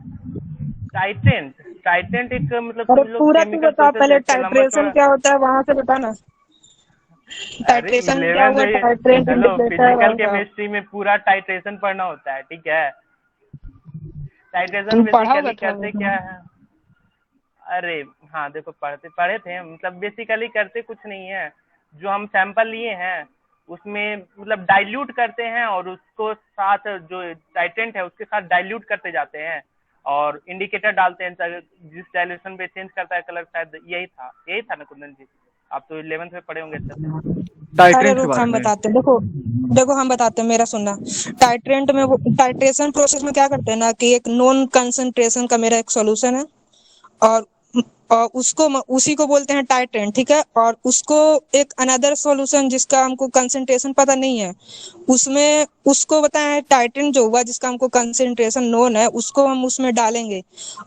H: टाइट्रेंट एक मतलब
G: अरे
H: समझ लो
G: पूरा तू
H: केमिकल
G: बता,
H: प्रोसेस
G: पहले
H: है, इसको लंबा
G: टाइट्रेशन
H: चौड़ा।
G: क्या होता है वहां से बता ना।
H: अरे
G: टाइट्रेशन क्या
H: 11
G: हुआ,
H: में,
G: टाइट्रेंट
H: हेलो,
G: इंडिकेटर
H: फिजिकल
G: और क्या?
H: केमिस्ट्री में पूरा टाइट्रेशन पढ़ना होता है। ठीक है, टाइट्रेशन
G: तुम पढ़ा होगा
H: बेसिकली
G: थोड़ा
H: करते
G: बहुत।
H: क्या है? अरे हाँ देखो, पढ़े थे, मतलब बेसिकली करते कुछ नहीं है, जो हम सैंपल लिए हैं उसमें मतलब डाइल्यूट करते हैं और उसको साथ जो टाइट्रेंट है उसके साथ डाइल्यूट करते जाते हैं और इंडिकेटर डालते हैं, जिस डायल्यूशन पे चेंज करता है कलर। शायद यही था ना कुंदन जी, आप तो 11th में पढ़े होंगे अच्छे से।
G: अरे
A: टाइट्रेंट के
G: रुक,
A: बारे
G: हम
A: में।
G: बताते हैं, देखो देखो हम बताते हैं, मेरा सुनना। टाइट्रेंट में वो टाइट्रेशन प्रोसेस में क्या करते हैं ना कि एक नॉन कंसंट्रेशन का मेरा एक सॉल्यूशन है, और उसी को बोलते हैं टाइट्रेंट। ठीक है, और उसको एक अनदर सॉल्यूशन जिसका हमको कंसंट्रेशन पता नहीं है, उसमें उसको बताएं टाइट्रेंट जो हुआ जिसका हमको कंसंट्रेशन नोन है, उसको हम उसमें डालेंगे।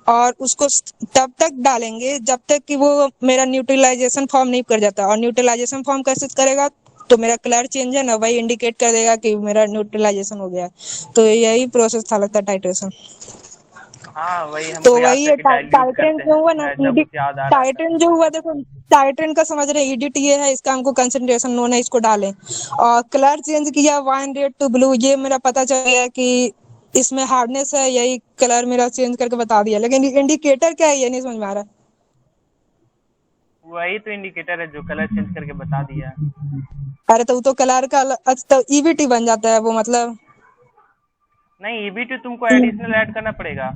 G: और उसको तब तक डालेंगे जब तक कि वो मेरा न्यूट्रलाइजेशन फॉर्म नहीं कर जाता। और न्यूट्रलाइजेशन फॉर्म कैसे करेगा, तो मेरा कलर चेंज है ना, वही इंडिकेट कर देगा कि मेरा न्यूट्रलाइजेशन हो गया है। तो यही प्रोसेस था लगता है टाइट्रेशन।
H: हाँ वही
G: तो
H: हमको याद
G: वही
H: था
G: है
H: कि डाइल्यूट
G: टाइट्रेंट
H: करते
G: जो हुआ
H: हैं,
G: ना,
H: ऐसा कुछ याद आ रहा था।
G: टाइट्रेंट जो हुआ, देखो टाइट्रेंट का समझ रहे हैं, EDTA है, इसका हमको कंसंट्रेशन नोन है, इसको डालें। और कलर चेंज किया वाइन रेड टू ब्लू, ये मेरा पता चल गया कि इसमें हार्डनेस है, यही कलर मेरा चेंज करके बता दिया। लेकिन इंडिकेटर क्या है ये नहीं समझ में आ रहा।
H: वही तो इंडिकेटर है जो कलर चेंज करके बता दिया।
G: अरे तो कलर का अच्छा, तो EBT बन जाता है वो, मतलब
H: नहीं, EBT तुमको एडिशनल ऐड करना पड़ेगा।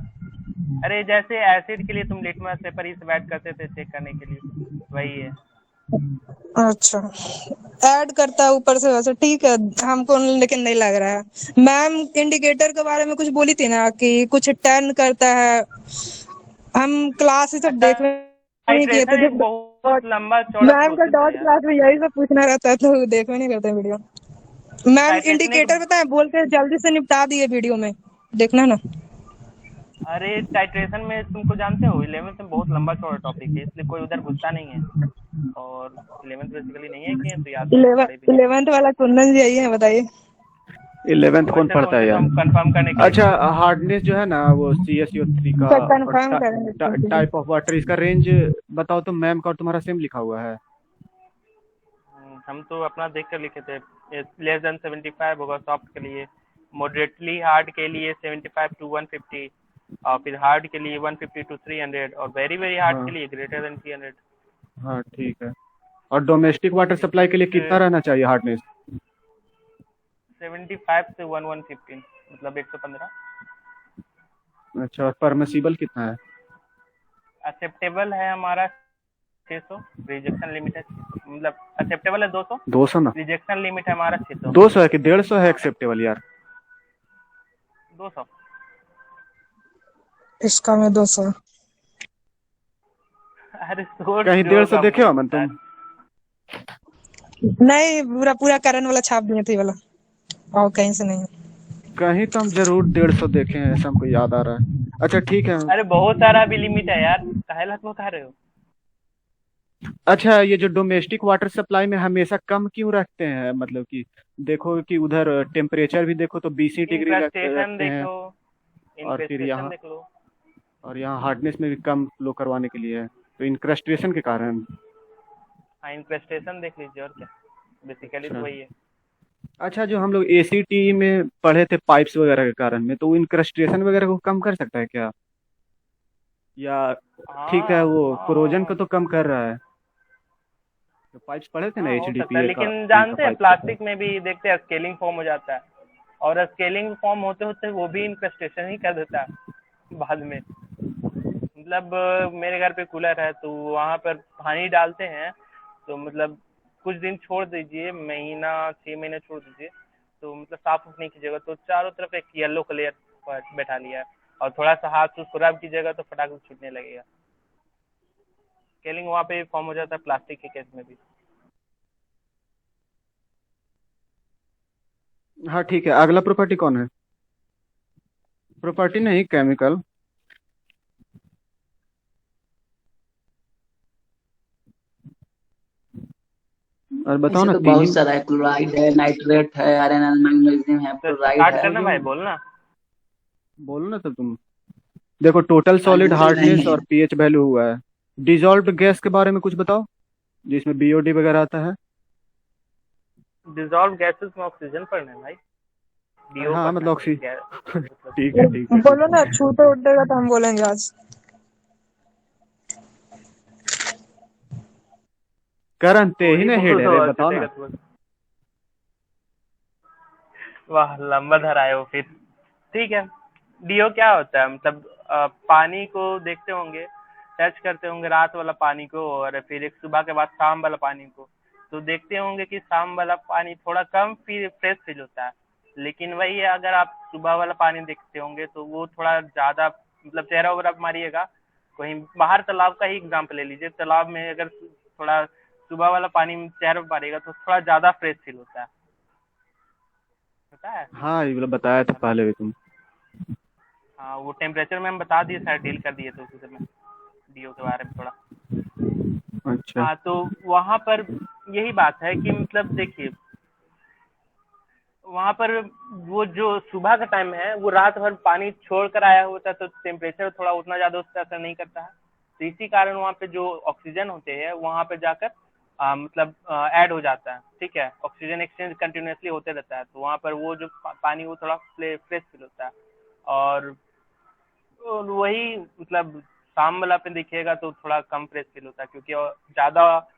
H: अरे जैसे एसिड के लिए तुम लिटमस पेपर ये सब ऐड करते थे चेक करने के लिए, वही है।
G: अच्छा ऐड करता है ऊपर से, वैसे ठीक है हमको, लेकिन नहीं लग रहा है। मैम इंडिकेटर के बारे में कुछ बोली थी ना कि कुछ टर्न करता है, हम क्लास ये सब देख नहीं किए
H: टाइट्रेशन
G: थे।
H: एक बहुत लंबा चौड़ा
G: मैम का
H: प्रोसेस है
G: डॉट
H: यार।
G: क्लास में यही सब पूछना रहता है तो देखो नहीं करते वीडियो। मैम
H: टाइट्रेशन एक,
G: इंडिकेटर बताए, बोल के जल्दी से निपटा दिए वीडियो में, देखना ना।
H: अरे टाइट्रेशन में तुमको जानते हो 11th में बहुत लंबा चौड़ा टॉपिक है, इसलिए कोई उधर घुसता नहीं है। और 11th बेसिकली नहीं है कि तो याद नहीं है, पढ़े भी नहीं।
G: 11th वाला कुंदन जी यही है, बताइए।
A: 11th
H: तो
A: कौन
H: अच्छा
A: पढ़ता
H: फोन
A: है
H: पे तो
A: यार।
H: हम कंफर्म करने के लिए
A: अच्छा,
H: बोल रहे हैं।
A: हार्डनेस जो है ना वो CSO3 का,
G: तो
A: और
G: कंफर्म करेंगे।
A: टाइप ऑफ वाटर, इसका रेंज बताओ तो मैम का और तुम्हारा सेम लिखा हुआ है।
H: हम तो अपना देख कर लिखे थे, लेस देन 75 होगा सॉफ्ट के लिए, मॉडरेटली हार्ड के लिए 75 to 150, और फिर हार्ड के लिए 150 to 300, और वेरी वेरी हार्ड के
A: हाँ
H: लिए ग्रेटर देन 300।
A: हाँ ठीक है। और डोमेस्टिक वाटर सप्लाई के लिए कितना रहना चाहिए हार्डनेस?
H: 75 से 115, मतलब 115।
A: अच्छा, और परमिसिबल कितना है?
H: एक्सेप्टेबल है हमारा 600, रिजेक्शन लिमिट है 600, मतलब एक्सेप्टेबल है 200,
A: 200 ना?
H: रिजेक्शन लिमिट है हमारा 600।
A: 200 है कि 150 है
H: हाँ
A: एक्सेप्टेबल यार?
H: 200।
G: इसका में 200।
H: अरे सोर्स
A: कहीं
H: जो
A: 150
H: होगा
A: देखे
H: वही
A: हो मन
H: बता।
A: तुम?
G: नहीं, पूरा पूरा करंट वाला छाप दिए थे ये वाला, और कहीं से नहीं।
A: कहीं तो हम जरूर 150 देखे हैं, ऐसा हमको याद आ रहा है। अच्छा ठीक है।
H: अरे बहुत सारा भी लिमिट है यार, काहे लात बता रहे हो।
A: अच्छा, ये जो डोमेस्टिक वाटर सप्लाई में हमेशा कम क्यों रखते हैं, मतलब कि देखो कि उधर टेम्परेचर भी देखो तो 20 डिग्री
H: इंक्रस्टेशन
A: रखते
H: देख
A: हैं,
H: लो,
A: और फिर
H: इंक्रस्टेशन देख लो।
A: यहाँ हार्डनेस में भी कम फ्लो करवाने के लिए है, तो इंक्रस्टेशन के कारण।
H: हाँ इंक्रस्टेशन देख लीजिए, और क्या, बेसिकली तो
A: अच्छा।
H: वही है।
A: अच्छा, जो हम लोग ACT में पढ़े थे पाइप्स वगैरह के कारण में, तो वो इंक्रस्टेशन वगैरह को कम कर सकता है क्या, या ठीक है
H: हाँ
A: वो
H: हाँ
A: कोरोजन को
H: हाँ,
A: तो कम कर रहा है? तो पाइप्स पढ़े थे ना
H: हाँ हो सकता है,
A: HDPE का,
H: लेकिन
A: पी का
H: जानते हैं
A: पाइप के थे।
H: प्लास्टिक में भी देखते हैं स्केलिंग फॉर्म हो जाता है, और स्केलिंग फॉर्म होते होते वो भी इंक्रस्टेशन ही कर देता है बाद में। मतलब मेरे घर पे कूलर है तो वहाँ पर पानी डालते हैं, तो मतलब कुछ दिन छोड़ दीजिए, महीना 6 महीने छोड़ दीजिए, तो मतलब साफ नहीं कीजिएगा तो चारों तरफ एक येलो कलर बैठा लिया है, और थोड़ा सा हाथ से रब कीजिएगा तो फटाक से छूटने लगेगा। स्केलिंग वहाँ पे फॉर्म हो जाता है प्लास्टिक के केस में भी।
A: हाँ ठीक है, अगला प्रॉपर्टी कौन है? प्रॉपर्टी नहीं, केमिकल। और बताओ
I: ऐसे
A: ना
I: तो
A: तीन ही।
I: बहुत सारा है, क्लोराइड है, नाइट्रेट है, आयरन मैग्नीशियम है,
H: तो
I: फ्लोराइड
H: स्टार्ट
I: है,
H: करना भाई, बोलना।
A: बोलो ना तब तुम। देखो, टोटल सॉलिड
I: कंफ्यूजन
A: हार्डनेस
I: नहीं है।
A: और pH वैल्यू हुआ है। डिजॉल्व्ड गैस के बारे में कुछ बताओ, जिसमें BOD वगैरह आता है।
H: डिजॉल्व गैसेस में ऑक्सीजन पढ़ना है भाई, DO
A: हाँ
H: पढ़ना
A: मतलब
H: है
A: ऑक्सी
H: गैस मतलब।
A: ठीक है ठीक है ठीक
G: बोलो ना, छूटे उठेगा तो हम बोलेंगे आज।
A: करण ते ही
H: वही
A: ना हेड
H: बोल
A: है
H: दो
A: रे,
H: और
A: बताओ
H: छूटेगा
A: ना।
H: तो बस। वाह लंबा धराए हो फिर। ठीक है, डीओ क्या होता है, मतलब पानी को देखते होंगे, टच करते होंगे रात वाला पानी को, और फिर एक सुबह के बाद शाम वाला पानी को, तो देखते होंगे कि शाम वाला पानी थोड़ा कम फिर फ्रेश फील होता है, लेकिन वही है अगर आप सुबह वाला पानी देखते होंगे तो वो थोड़ा ज्यादा, मतलब चेहरा वगैरह आप मारिएगा कहीं बाहर, तालाब का ही एग्जाम्पल ले लीजिए, तालाब में अगर थोड़ा सुबह वाला पानी चेहरे पर मारिएगा तो थोड़ा ज्यादा फ्रेश फील होता है, पता है।
A: हाँ ये वाला बताया था पहले भी तुम।
H: हाँ वो टेम्परेचर में हम बता दिए, शायद डील कर दिए थे उसी समय डीओ के बारे में थोड़ा।
A: अच्छा।
H: हाँ तो वहाँ पर यही बात है कि मतलब देखिए, वहाँ पर वो जो सुबह का टाइम है वो रात भर पानी छोड़ कर आया होता है, तो टेम्परेचर थोड़ा उतना ज़्यादा उस पर असर नहीं करता है, तो इसी कारण वहाँ पे जो ऑक्सीजन होते हैं वहाँ पे जाकर मतलब ऐड हो जाता है, ठीक है, ऑक्सीजन एक्सचेंज कंटिन्यूसली होते रहता है, तो वहाँ पर वो जो पानी वो थोड़ा फ्रेश फील होता है। और वही मतलब शाम वाला पे देखिएगा तो थोड़ा कम फ्रेश फील होता है, क्योंकि ज़्यादा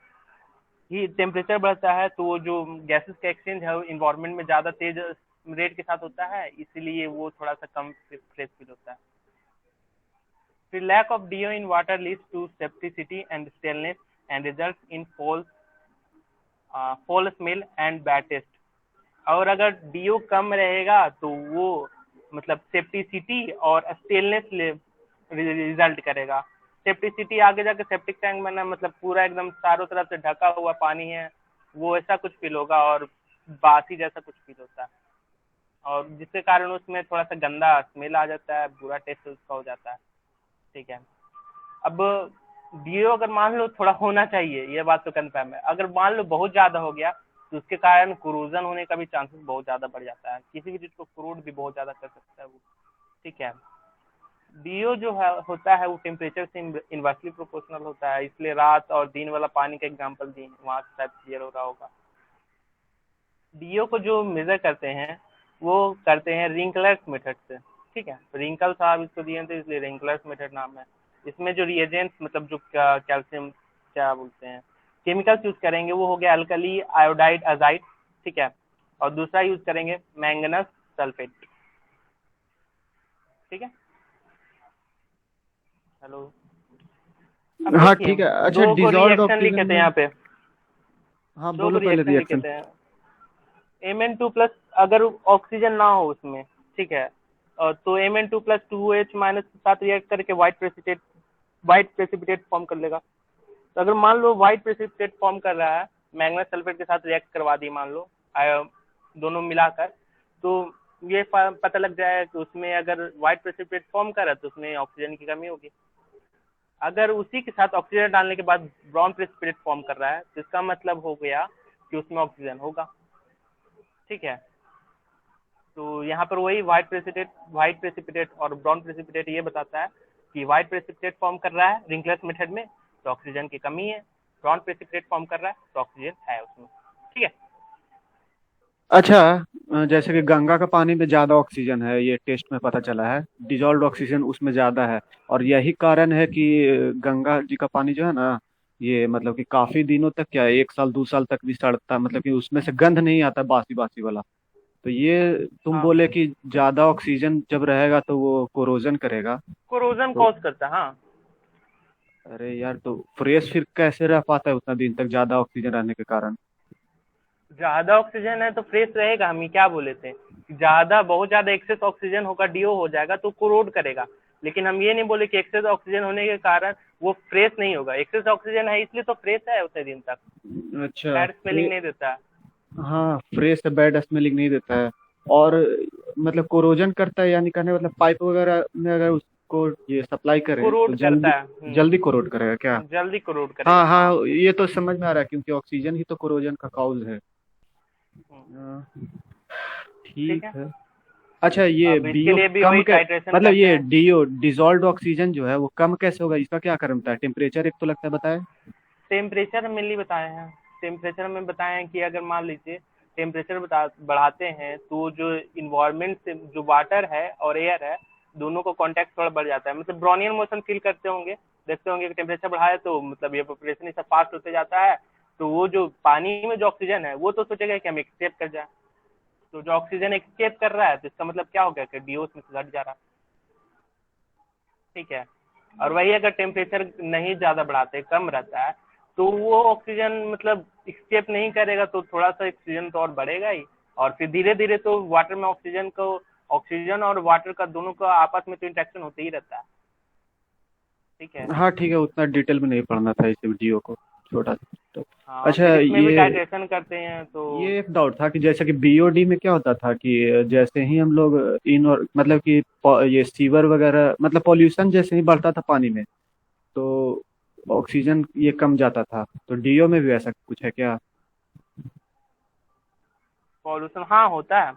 H: ही टेम्परेचर बढ़ता है, तो वो जो गैसेस का एक्सचेंज है इन्वायरमेंट में ज़्यादा तेज रेट के साथ होता है, इसीलिए वो थोड़ा सा कम फ्रेश फील होता है। फिर lack of DO in water leads to septicity and staleness and result in foul smell and bad taste. और अगर डीओ कम रहेगा तो वो मतलब सेप्टिसिटी और स्टेलनेस रिजल्ट करेगा। सेप्टिसिटी आगे जाके सेप्टिक टैंक बना, मतलब पूरा एकदम चारों तरफ से ढका हुआ पानी है, वो ऐसा कुछ फील होगा, और बासी जैसा कुछ फील होता है, और जिसके कारण उसमें थोड़ा सा गंदा स्मेल आ जाता है, बुरा टेस्ट उसका हो जाता है, ठीक है। अब डीओ अगर मान लो थोड़ा होना चाहिए, ये बात तो कन्फर्म है, अगर मान लो बहुत ज़्यादा हो गया तो उसके कारण कोरोजन होने का भी चांसेस बहुत ज़्यादा बढ़ जाता है, किसी भी चीज़ को कोरोड भी बहुत ज़्यादा कर सकता है वो। ठीक है, डीओ जो है होता है वो टेम्परेचर से इन्वर्सली प्रोपोर्शनल होता है, इसलिए रात और दिन वाला पानी का एग्जांपल दिए हैं, वहाँ से शायद क्लियर हो रहा होगा। डीओ को जो मेजर करते हैं वो करते हैं रिंकलर्स मेथड से। ठीक है, रिंकल साहब इसको दिए थे इसलिए रिंकलर्स मेथड नाम है। इसमें जो रिएजेंट्स मतलब जो कैल्शियम क्या बोलते हैं केमिकल्स यूज करेंगे वो हो गया अल्कली आयोडाइड अजाइड। ठीक है, और दूसरा यूज करेंगे मैंगनस सल्फेट। ठीक है, हेलो, अब
A: हाँ
H: देखिए
A: ठीक है। अच्छा,
H: दो को
A: डिजॉल्व्ड
H: रिएक्शन लिखे
A: ऑक्सीजन
H: थे
A: में,
H: यहाँ पे,
A: हाँ
H: दो
A: बोलो
H: को
A: पहले
H: रिएक्शन लिखे
A: रिएक्शन।
H: थे। Mn2+ अगर ऑक्सीजन ना हो उसमें, ठीक है, और तो Mn2+ 2H- के साथ रिएक्ट करके व्हाइट प्रेसिपिटेट फॉर्म कर लेगा। तो अगर मान लो व्हाइट प्रेसिपिटेट फॉर्म कर रहा है, मैंगनस सल्फेट के साथ रिएक्ट करवा दी मान लो दोनों मिलाकर, तो ये पता लग जाएगा कि उसमें अगर व्हाइट प्रेसिपिटेट फॉर्म कर रहा है तो उसमें ऑक्सीजन की कमी होगी। अगर उसी के साथ ऑक्सीजन डालने के बाद ब्राउन प्रेसिपिटेट फॉर्म कर रहा है तो इसका मतलब हो गया कि उसमें ऑक्सीजन होगा। ठीक है, तो यहाँ पर वही व्हाइट प्रेसिपिटेट और ब्राउन प्रेसिपिटेट ये बताता है कि व्हाइट प्रेसिपिटेट फॉर्म कर रहा है रिंकलर्स मेथड में तो ऑक्सीजन की कमी है, ब्राउन प्रेसिपिटेट फॉर्म कर रहा है तो ऑक्सीजन है उसमें। ठीक है,
A: अच्छा, जैसे कि गंगा का पानी में ज्यादा ऑक्सीजन है, ये टेस्ट में पता चला है, डिजॉल्व्ड ऑक्सीजन उसमें ज्यादा है। और यही कारण है कि गंगा जी का पानी जो है ना, ये मतलब कि काफी दिनों तक, क्या 1 साल 2 साल तक भी सड़ता, मतलब कि उसमें से गंध नहीं आता बासी बासी वाला। तो ये तुम
H: हाँ,
A: बोले कि ज्यादा ऑक्सीजन जब रहेगा तो वो कोरोजन करेगा।
H: कोरोजन
A: तो
H: कॉज करता है। हाँ,
A: अरे यार, तो फ्रेश फिर कैसे रह पाता है उतना दिन तक ज्यादा ऑक्सीजन रहने के कारण?
H: ज्यादा ऑक्सीजन है तो फ्रेश रहेगा, हम ही क्या बोले थे, ज्यादा बहुत ज्यादा एक्सेस ऑक्सीजन होगा, डीओ हो जाएगा तो कोरोड करेगा। लेकिन हम ये नहीं बोले कि एक्सेस ऑक्सीजन होने के कारण वो फ्रेश नहीं होगा, एक्सेस ऑक्सीजन है इसलिए तो फ्रेश है उतने दिन तक,
A: अच्छा,
H: बैड स्मेलिंग नहीं देता है।
A: हाँ फ्रेश है, बैड स्मेलिंग नहीं देता है। और मतलब कोरोजन करता है, यानी कहने मतलब पाइप वगैरह में अगर उसको ये सप्लाई करें तो
H: कोरोड करता
A: जल्दी
H: है।
A: जल्दी कोरोड करेगा क्या?
H: जल्दी कोरोड करेगा।
A: हाँ
H: हाँ।
A: हाँ, ये तो समझ में आ रहा है, क्योंकि ऑक्सीजन ही तो कोरोजन का कॉज है। हाँ,
H: ठीक
A: ठीक
H: है,
A: है। अच्छा, ये
H: अब इसके
A: बीओ
H: लिए भी
A: कम
H: वही
A: के
H: टाइट्रेशन
A: मतलब
H: करते
A: ये
H: हैं।
A: डीओ डिजॉल्व्ड ऑक्सीजन जो है वो कम कैसे होगा, इसका क्या कारण होता है? टेम्परेचर एक तो लगता है, बताए।
H: टेम्परेचर मेनली बताए हैं, टेम्परेचर में बताए हैं कि अगर मान लीजिए टेम्परेचर बढ़ाते हैं तो जो इन्वायरमेंट से जो वाटर है और एयर है दोनों को कांटेक्ट थोड़ा बढ़ जाता है, मतलब ब्रोनियन मोशन फील करते होंगे, देखते होंगे कि टेम्परेचर बढ़ाए तो मतलब ये पॉपुलेशन इसका फास्ट होते जाता है, तो वो जो पानी में जो ऑक्सीजन है वो तो सोचेगा कि हम एक्सकेप कर जाए, तो जो ऑक्सीजन एक्सकेप कर रहा है तो इसका मतलब क्या हो गया कि डीओ में से घट जा रहा है। ठीक है, और वही अगर टेम्परेचर नहीं ज़्यादा बढ़ाते कम रहता है तो वो ऑक्सीजन मतलब स्केप नहीं करेगा तो थोड़ा सा ऑक्सीजन तो और बढ़ेगा ही, और फिर धीरे धीरे तो वाटर में ऑक्सीजन और वाटर का दोनों का आपस में तो इंटरेक्शन होते ही रहता है। ठीक है,
A: हाँ ठीक है, उतना डिटेल में नहीं पढ़ना था इस वीडियो को, छोटा सा तो।
H: हाँ,
A: अच्छा,
H: फिर इसमें भी
A: ये
H: टाइट्रेशन करते हैं तो
A: ये एक डाउट था कि जैसे कि बीओडी में क्या होता था कि जैसे ही हम लोग इन और मतलब कि ये सीवर वगैरह मतलब पॉल्यूशन जैसे ही बढ़ता था पानी में तो ऑक्सीजन ये कम जाता था, तो डीओ में भी ऐसा कुछ है क्या?
H: पॉल्यूशन हाँ होता है।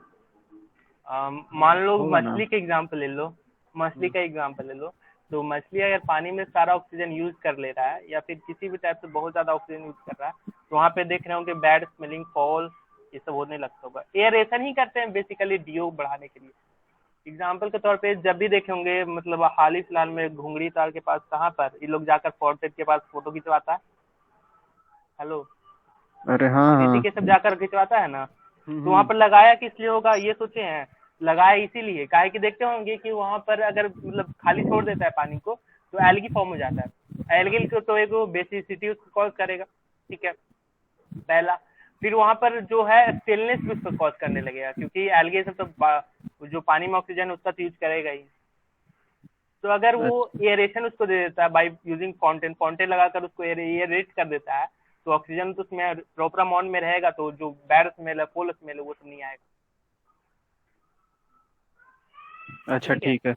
H: मान लो
A: होगा ना?
H: मछली का एग्जांपल ले लो, मछली का एग्जांपल ले लो, तो मछली अगर पानी में सारा ऑक्सीजन यूज कर ले रहा है या फिर किसी भी टाइप से बहुत ज्यादा ऑक्सीजन यूज कर रहा है तो वहाँ पे देख रहे होंगे बैड स्मेलिंग फॉल ये सब होने लगता होगा। एयरेशन ही करते हैं बेसिकली डीओ बढ़ाने के लिए। एग्जाम्पल के तौर पे जब भी देखे होंगे मतलब हाल ही फिलहाल में घुंगरी ताल के पास कहाँ पर ये लोग जाकर फोर्टेट के पास फोटो खिंचवाता है, हेलो,
A: अरे हाँ हाँ।
H: ऋषिकेश सब जाकर खिंचवाता है ना,
A: हम्म,
H: तो वहाँ पर लगाया किस लिए होगा ये सोचे हैं? लगाया इसीलिए काहे कि देखते होंगे कि वहाँ पर अगर मतलब खाली छोड़ देता है पानी को तो एल्गी फॉर्म हो जाता है, एल्गी को तो एक बेसिसिटी उसको कॉज करेगा। ठीक है, पहला, फिर वहाँ पर जो है स्टेलनेस भी उसको कॉज करने लगेगा क्योंकि एल्गी सब तो जो पानी में ऑक्सीजन है उसका तो यूज करेगा ही। तो अगर वो एयरेशन उसको दे देता है बाय यूजिंग फाउंटेन लगाकर उसको एयरेट कर देता है तो ऑक्सीजन तो उसमें प्रॉपर अमाउंट में रहेगा, तो जो बैड स्मेल है फुल स्मेल है वो सब नहीं आएगा।
A: अच्छा ठीक है,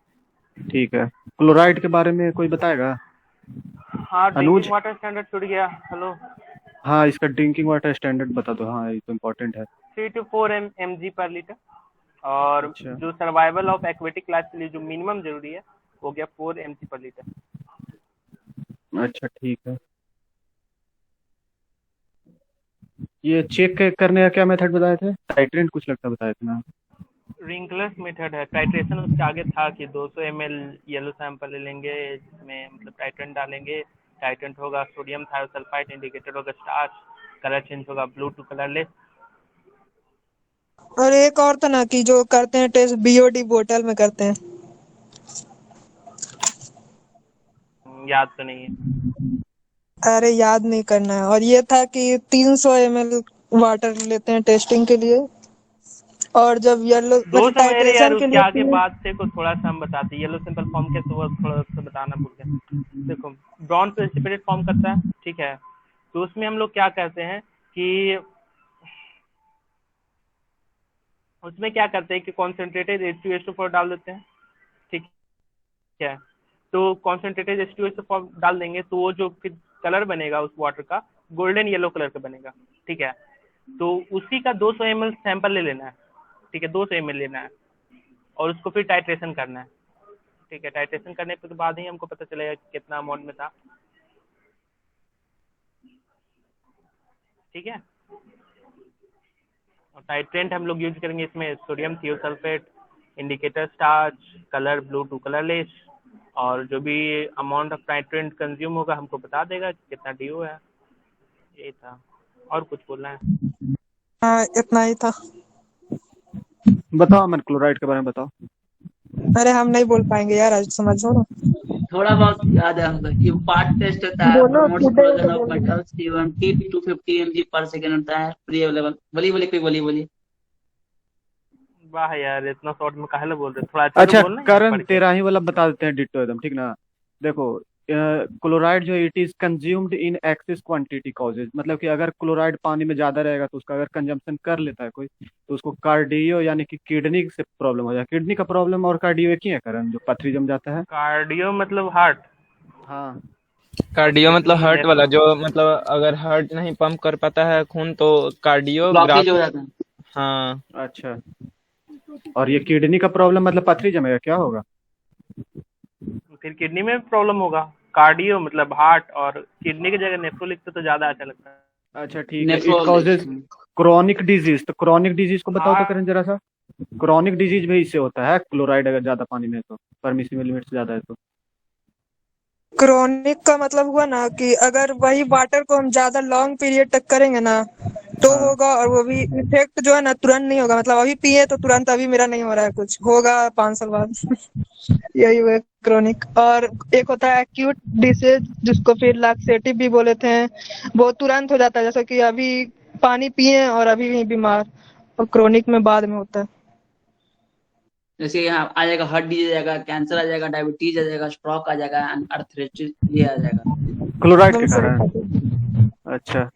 A: ठीक है। क्लोराइड के बारे में कोई बताएगा?
H: हाँ,
A: अनुज?
H: ड्रिंकिंग वाटर स्टैंडर्ड छूट गया, हेलो।
A: हाँ, इसका ड्रिंकिंग वाटर स्टैंडर्ड बता दो। हाँ, ये तो इम्पोर्टेंट है।
H: 3 to 4 mg per liter। और
A: अच्छा।
H: जो सर्वाइवल ऑफ एक्वेटिक लाइफ के लिए जो मिनिमम जरूरी है वो गया 4 mg per liter।
A: अच्छा ठीक है। ये चेक करने का क्या मेथड बताए थे? टाइट्रेंट कुछ लगता बताए थे ना?
H: रिंकलर्स मेथड है। टाइट्रेशन उसके आगे था कि 200 ml येलो सैंपल ले लेंगे, जिसमें मतलब टाइट्रेंट डालेंगे। टाइट्रेंट होगा सोडियम थायोसल्फाइड, इंडिकेटर होगा स्टार्च, कलर चेंज होगा ब्लू टू कलरलेस।
G: और एक और था ना कि जो करते हैं टेस्ट बीओडी बोतल में करते हैं।
H: याद तो नहीं है।
G: अरे याद नहीं करना है। और ये था कि 300 ml वाटर लेते हैं टेस्टिंग के लिए। और जब येलो
H: दो
G: मतलब
H: समय अरे यार
G: टाइट्रेशन के
H: उसके
G: लिए
H: आगे बात से को थोड़ा सा हम बताते हैं। येलो सिंपल फॉर्म कैसे हुआ थोड़ा सा बताना भूल गए। देखो ब्राउन प्रेसिपिटेट फॉर्म करता है, ठीक है। तो उसमें हम लोग क्या कहते हैं कि उसमें क्या करते हैं कि कॉन्सेंट्रेटेड H2SO4 डाल देते हैं, ठीक है। तो कॉन्सेंट्रेटेड H2SO4 डाल देंगे तो वो जो फिर कलर बनेगा उस वाटर का गोल्डन येलो कलर का बनेगा, ठीक है। तो उसी का 200 ml सैंपल ले लेना है, ठीक है। 200 ml लेना है और उसको फिर टाइट्रेशन करना है, ठीक है। टाइट्रेशन करने के बाद ही हमको पता चलेगा कि कितना अमाउंट में था, ठीक है। और टाइट्रेंट हम लोग यूज करेंगे इसमें sodium thiosulphate, indicator starch, colour blue to colourless. और जो भी अमाउंट ऑफ टाइट्रेंट कंज्यूम होगा हमको बता देगा कि कितना DO है। यही था। और कुछ बोलना है?
G: हाँ इतना ही था।
A: बताओ अमन, क्लोराइड के बारे में बताओ।
G: अरे हम नहीं बोल पाएंगे यार, आज समझो ना।
I: थोड़ा बहुत याद है हमको। ये पार्ट टेस्ट होता है,
G: बोलो
I: प्रमोट्स
G: सीधे
I: क्लोजन
G: तो
I: ऑफ
G: बोलो।
I: मेटल्स, T1 to 50 mg पर सेकेंड होता है, फ्री अवेलेबल। बोलिए बोलिए, कोई बोलिए।
H: वाह यार, इतना शॉर्ट में काहे ला बोल रहे? थोड़ा अच्छे से
A: अच्छा
H: बोलना यार,
A: करण,
H: पढ़ के।
A: तेरा ही वाला बता देते हैं डिट्टो एकदम, ठीक ना? देखो क्लोराइड जो it is consumed in axis quantity causes, मतलब कि अगर क्लोराइड पानी में ज्यादा रहेगा तो उसका अगर कंजम्पशन कर लेता है कोई, तो उसको कार्डियो यानी कि किडनी से प्रॉब्लम हो जाए। किडनी का प्रॉब्लम और कार्डियो एक ही है करण, जो पथरी जम जाता है।
H: कार्डियो मतलब हार्ट।
A: हाँ।
E: कार्डियो मतलब
H: नहीं
E: हार्ट
H: नेफ्रो।
E: वाला, जो मतलब अगर हार्ट नहीं पंप कर पाता है खून तो
I: ब्लॉकेज हो
E: कार्डियोग्राफी।
I: जाता है।
E: हाँ।
A: अच्छा, और ये किडनी का प्रॉब्लम मतलब पथरी जमेगा, क्या होगा?
H: फिर किडनी में प्रॉब्लम होगा। कार्डियो मतलब हार्ट, और किडनी की जगह नेफ्रो लिखते तो ज्यादा अच्छा लगता है।
A: अच्छा ठीक है। It causes
I: nephrosis.
A: Chronic disease, तो क्रॉनिक डिजीज को बताओ तो
H: हार्ट।
A: करण जरा सा। क्रॉनिक डिजीज भी इससे होता है, क्लोराइड अगर ज्यादा पानी में है तो, परमिसिबल लिमिट से ज्यादा है तो।
G: क्रोनिक का मतलब हुआ ना कि अगर वही वाटर को हम ज्यादा लॉन्ग पीरियड तक करेंगे ना तो
A: हाँ।
G: होगा। और वो भी इफेक्ट जो है ना तुरंत नहीं होगा। मतलब अभी पिए तो तुरंत अभी मेरा नहीं हो रहा है, कुछ होगा 5 साल बाद। यही हुआ क्रोनिक। और एक होता है एक्यूट डिसीज, जिसको फिर लैक्सेटिव भी बोले थे। वो तुरंत हो जाता है, जैसे कि अभी पानी पिए और अभी भी बीमार। और क्रोनिक में बाद में होता है।
I: जैसे यहाँ आ जाएगा हार्ट डिजीज आ जाएगा, कैंसर आ जाएगा, डायबिटीज आ जाएगा, स्ट्रोक आ जाएगा, अर्थराइटिस ये आ जाएगा।
A: क्लोराइड के
G: एकदम सही
A: कारण।
G: बात
A: अच्छा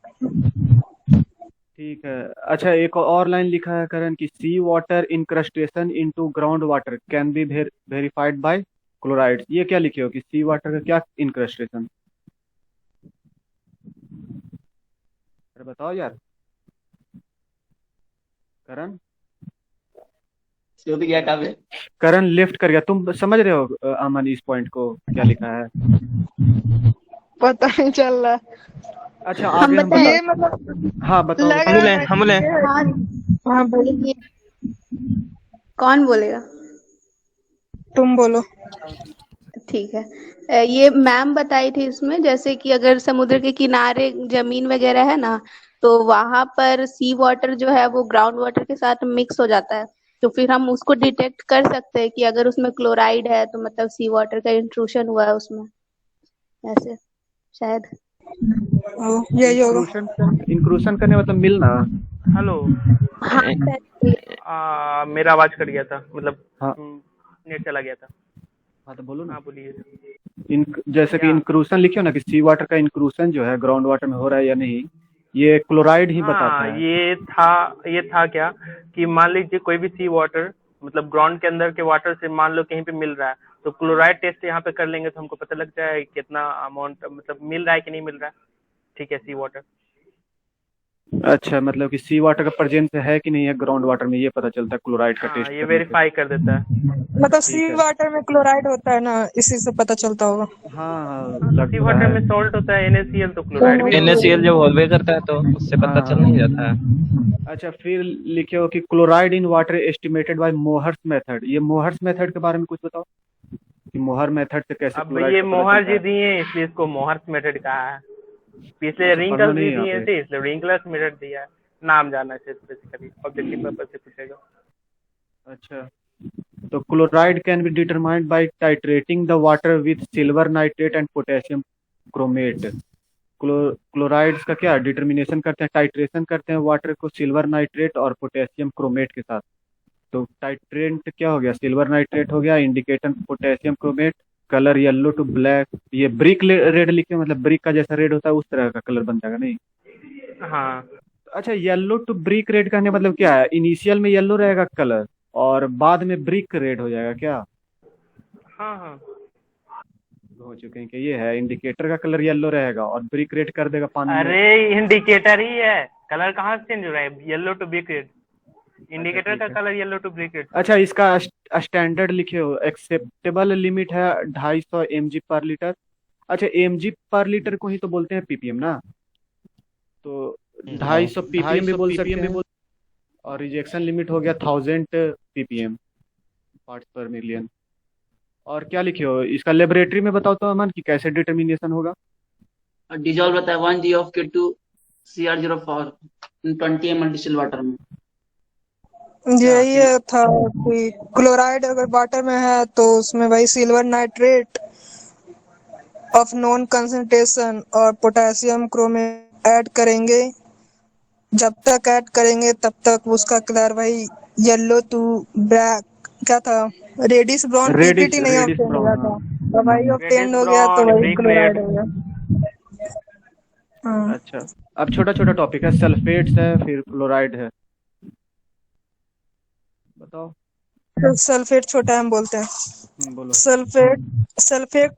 A: ठीक है। अच्छा एक और लाइन लिखा है करण कि sea water incrustation into ground water can be verified by chloride. ये क्या लिखे हो कि सी वाटर का क्या इंक्रस्टेशन? अरे बताओ यार करण।
I: तो गया काफी।
A: करण लेफ्ट कर गया। तुम समझ रहे हो अमन इस पॉइंट को क्या लिखा है?
G: पता नहीं चल रहा।
A: अच्छा
F: हम
A: आगे हम
F: बताएं?
A: बता।
G: ये मतलब
A: हाँ बताओ
G: लग
A: बताओ।
G: रहा था
E: हम
G: कि
E: ले।
G: ये
F: हाँ,
G: हाँ बोलो।
F: ये कौन बोलेगा?
G: तुम बोलो।
F: ठीक है। ये मैम बताई थी इसमें, जैसे कि अगर समुद्र के किनारे जमीन वगैरह है ना, तो वहां पर सी वाटर जो है वो ग्राउंड वाटर के साथ मिक्स हो जाता है। तो फिर हम उसको डिटेक्ट कर सकते हैं कि अगर उसमें क्लोराइड है तो मतलब सी वाटर का इंट्रूशन हुआ है उसमें, ऐसे शायद।
G: यही होगा।
A: इंक्लूशन, इंक्लूशन करने मतलब मिलना।
H: हेलो।
F: हाँ शायद ये।
H: मेरा आवाज कट गया था, मतलब
A: हाँ।
H: नेट चला गया था।
A: हाँ तो बोलो ना।
H: हाँ बोलिए।
A: जैसे कि
H: क्या?
A: इंक्लूशन लिखियो ना कि सी वाटर का इंक्लूशन जो है ग्राउंड वाटर में हो रहा है या नहीं, ये क्लोराइड ही
H: हाँ
A: बताता है।
H: ये था क्या कि मान लीजिए कोई भी सी वाटर मतलब ग्राउंड के अंदर के वाटर से मान लो कहीं पे मिल रहा है, तो क्लोराइड टेस्ट यहाँ पे कर लेंगे तो हमको पता लग जाए कितना अमाउंट मतलब मिल रहा है कि नहीं मिल रहा है, ठीक है, सी वाटर।
A: अच्छा, मतलब कि सी वाटर का प्रेजेंस है कि नहीं है ग्राउंड वाटर में, ये पता चलता है क्लोराइड का
H: हाँ,
A: टेस्ट
H: ये
A: करने से।
H: वेरीफाई कर देता है।
G: मतलब
A: ठीक
G: सी
A: है।
G: वाटर में क्लोराइड होता है ना, इसी से पता चलता होगा।
A: हाँ हाँ,
H: हाँ, तो
A: लग
H: सी
A: तो रहा
H: वाटर
A: है।
H: में सॉल्ट होता है NaCl, तो क्लोराइड भी होगा।
E: NaCl जब हॉलवे करता है तो उससे
A: हाँ
E: पता चल नहीं
A: हाँ।
E: जाता है।
A: अच्छा, फिर लिखे हो कि chloride in water estimated by Mohr's method. ये मोहर्स मेथड के बारे में कुछ बताओ कि मोहर मेथड से कैसे
H: अब
A: क्लोराइड
H: ये
A: का पता
H: मोहर
A: चलता
H: जी
A: है।
H: दिए इसलिए इसको मोहर्स मेथड कहा है। पिछले
A: अच्छा, पढ़ो
H: रिंकल्स
A: नहीं
H: भी
A: यहाँ
H: दिए
A: पे।
H: थे इसलिए रिंकलर्स मेथड दिया है। नाम जानना चाहिए बेसिकली, ऑब्जेक्टिव पर्पज से पूछेगा।
A: अच्छा, तो chloride can be determined by titrating the water with silver nitrate and potassium chromate. Chlorides का क्या डिटर्मिनेशन करते हैं, टाइट्रेशन करते हैं वाटर को सिल्वर नाइट्रेट और पोटेशियम क्रोमेट के साथ। तो टाइट्रेंट क्या हो गया, सिल्वर नाइट्रेट हो गया, indicator potassium chromate, colour yellow to black. ये ब्रिक रेड लिखे, मतलब ब्रिक का जैसा रेड होता है उस तरह का कलर बन जाएगा नहीं।
H: हाँ
A: अच्छा, येलो टू ब्रिक रेड कहने मतलब क्या है, इनिशियल में येलो रहेगा कलर और बाद में ब्रिक रेड हो जाएगा क्या।
H: हाँ हाँ।
A: हो चुके हैं कि ये है, इंडिकेटर का कलर येलो रहेगा और ब्रिक रेड कर देगा पानी में।
H: अरे इंडिकेटर ही है, कलर कहाँ से चेंज हो रहा है? येलो टू ब्रिक रेड,
A: अच्छा
H: इंडिकेटर
A: ठीक
H: का
A: है।
H: Colour yellow to brick red.
A: अच्छा, इसका स्टैंडर्ड लिखे हो, एक्सेप्टेबल लिमिट है 250 mg/लीटर। अच्छा, mg/लीटर को ही तो बोलते हैं ppm ना, तो 250 ppm भी बोल सकते हैं। और रिजेक्शन लिमिट हो गया 1000 ppm, पार्ट्स पर मिलियन। और क्या लिखे हो इसका लेबोरेटरी में बताओ तो अमन कि कैसे डिटर्मिनेशन होगा।
I: डिजॉल्व रहता है 1 g of K2Cr04 20 ml distil water में।
A: अच्छा
G: यही था कि क्लोराइड अगर वाटर में है तो उसमें भाई silver nitrate of non concentration और पोटेशियम क्रोमेट ऐड करेंगे। जब तक ऐड करेंगे तब तक उसका कलर भाई येलो टू ब्लैक क्या था, रेडिश ब्राउन पीपीटी नहीं
A: रेडिश
G: ऑब्टेन हुआ
A: ब्राउन,
G: था,
A: हाँ।
G: तो भाई
H: रेडिश
G: ऑब्टेन हो गया तो
H: ब्राउन,
G: वही
H: ब्रिक
G: क्लोराइड
H: रेड।
G: हो गया। हाँ,
A: अच्छा, अब छोटा छोटा टॉपिक है, सल्फेट्स है फिर फ्लोराइड है, बताओ।
G: तो सल्फेट छोटा हम बोलते हैं।
A: बोलो।
G: सल्फेट सल्फेट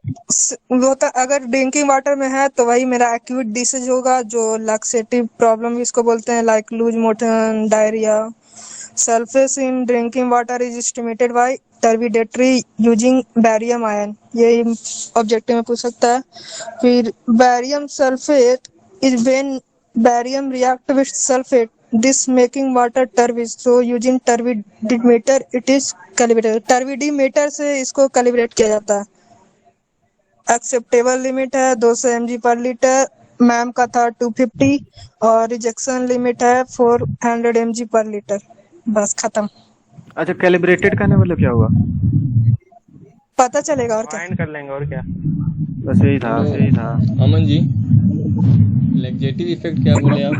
G: वो होता अगर ड्रिंकिंग वाटर में है तो वही मेरा एक्यूट डिसीज होगा, जो लैक्सेटिव प्रॉब्लम इसको बोलते हैं, like loose motion, diarrhoea. Sulphate in drinking water is estimated by turbidimetry using barium ion, ये ऑब्जेक्टिव में पूछ सकता है। फिर barium sulphate is when barium react with sulphate this making water turbid, so using turbidimeter it is calibrated, turbidimeter से इसको calibrate किया जाता है। एक्सेप्टेबल लिमिट है 200 mg/लीटर, मैम का था 250, और रिजेक्शन लिमिट है 400 mg/लीटर। बस खत्म,
A: अच्छा, कैलिब्रेटेड कहने मतलब क्या हुआ।
G: पता चलेगा और क्या।
H: फाइंड कर लेंगे और क्या।
A: बस यही था।
D: Hello Aman ji, laxative effect क्या बोले आप।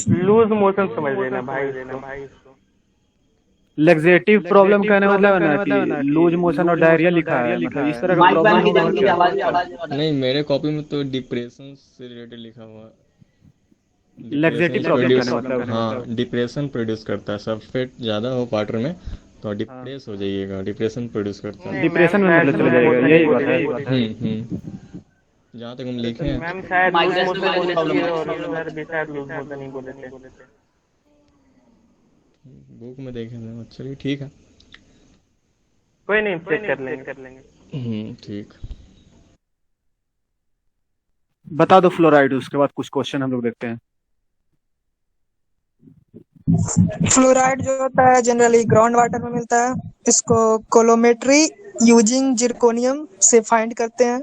H: लूज मोशन समझ लेना भाई इसको।
A: लेग्जेटिव प्रॉब्लम कहने मतलब है ना कि लूज मोशन और डायरिया लिखा है, मतलब इस तरह का
I: माइक
A: प्रॉब्लम
I: बंद
A: होगा और
I: कीजिए,
A: क्या।
I: आवाज नहीं।
D: नहीं, मेरे कॉपी में तो डिप्रेशन से रिलेटेड लिखा हुआ है।
A: लेग्जेटिव प्रॉब्लम कहने मतलब।
D: हाँ, डिप्रेशन प्रोड्यूस करता है, सल्फेट ज्यादा हो वाटर में तो डिप्रेस हो जाइएगा, डिप्रेशन प्रोड्यूस करता है।
A: डिप्रेशन में मतलब चले जाएगा, यही बात है।
D: जहाँ तक हम लिखे हैं।
H: मैम शायद
I: माइक
H: लूज
I: टेस्ट
H: मोशन
I: में
H: बोले
I: प्रॉब्लम
H: थे
I: है।
H: और उधर भी शायद लूज मोशन ही बोले थे।
D: बुक में देखे थे, चलिए ठीक है।
H: कोई नहीं, चेक कर लेंगे।
D: ठीक।
A: बता दो फ्लोराइड, उसके बाद कुछ क्वेश्चन हम लोग देखते हैं।
G: फ्लोराइड जो होता है जनरली ग्राउंड वाटर में मिलता है, इसको कोलोमेट्री यूजिंग जिरकोनियम से फाइंड करते हैं।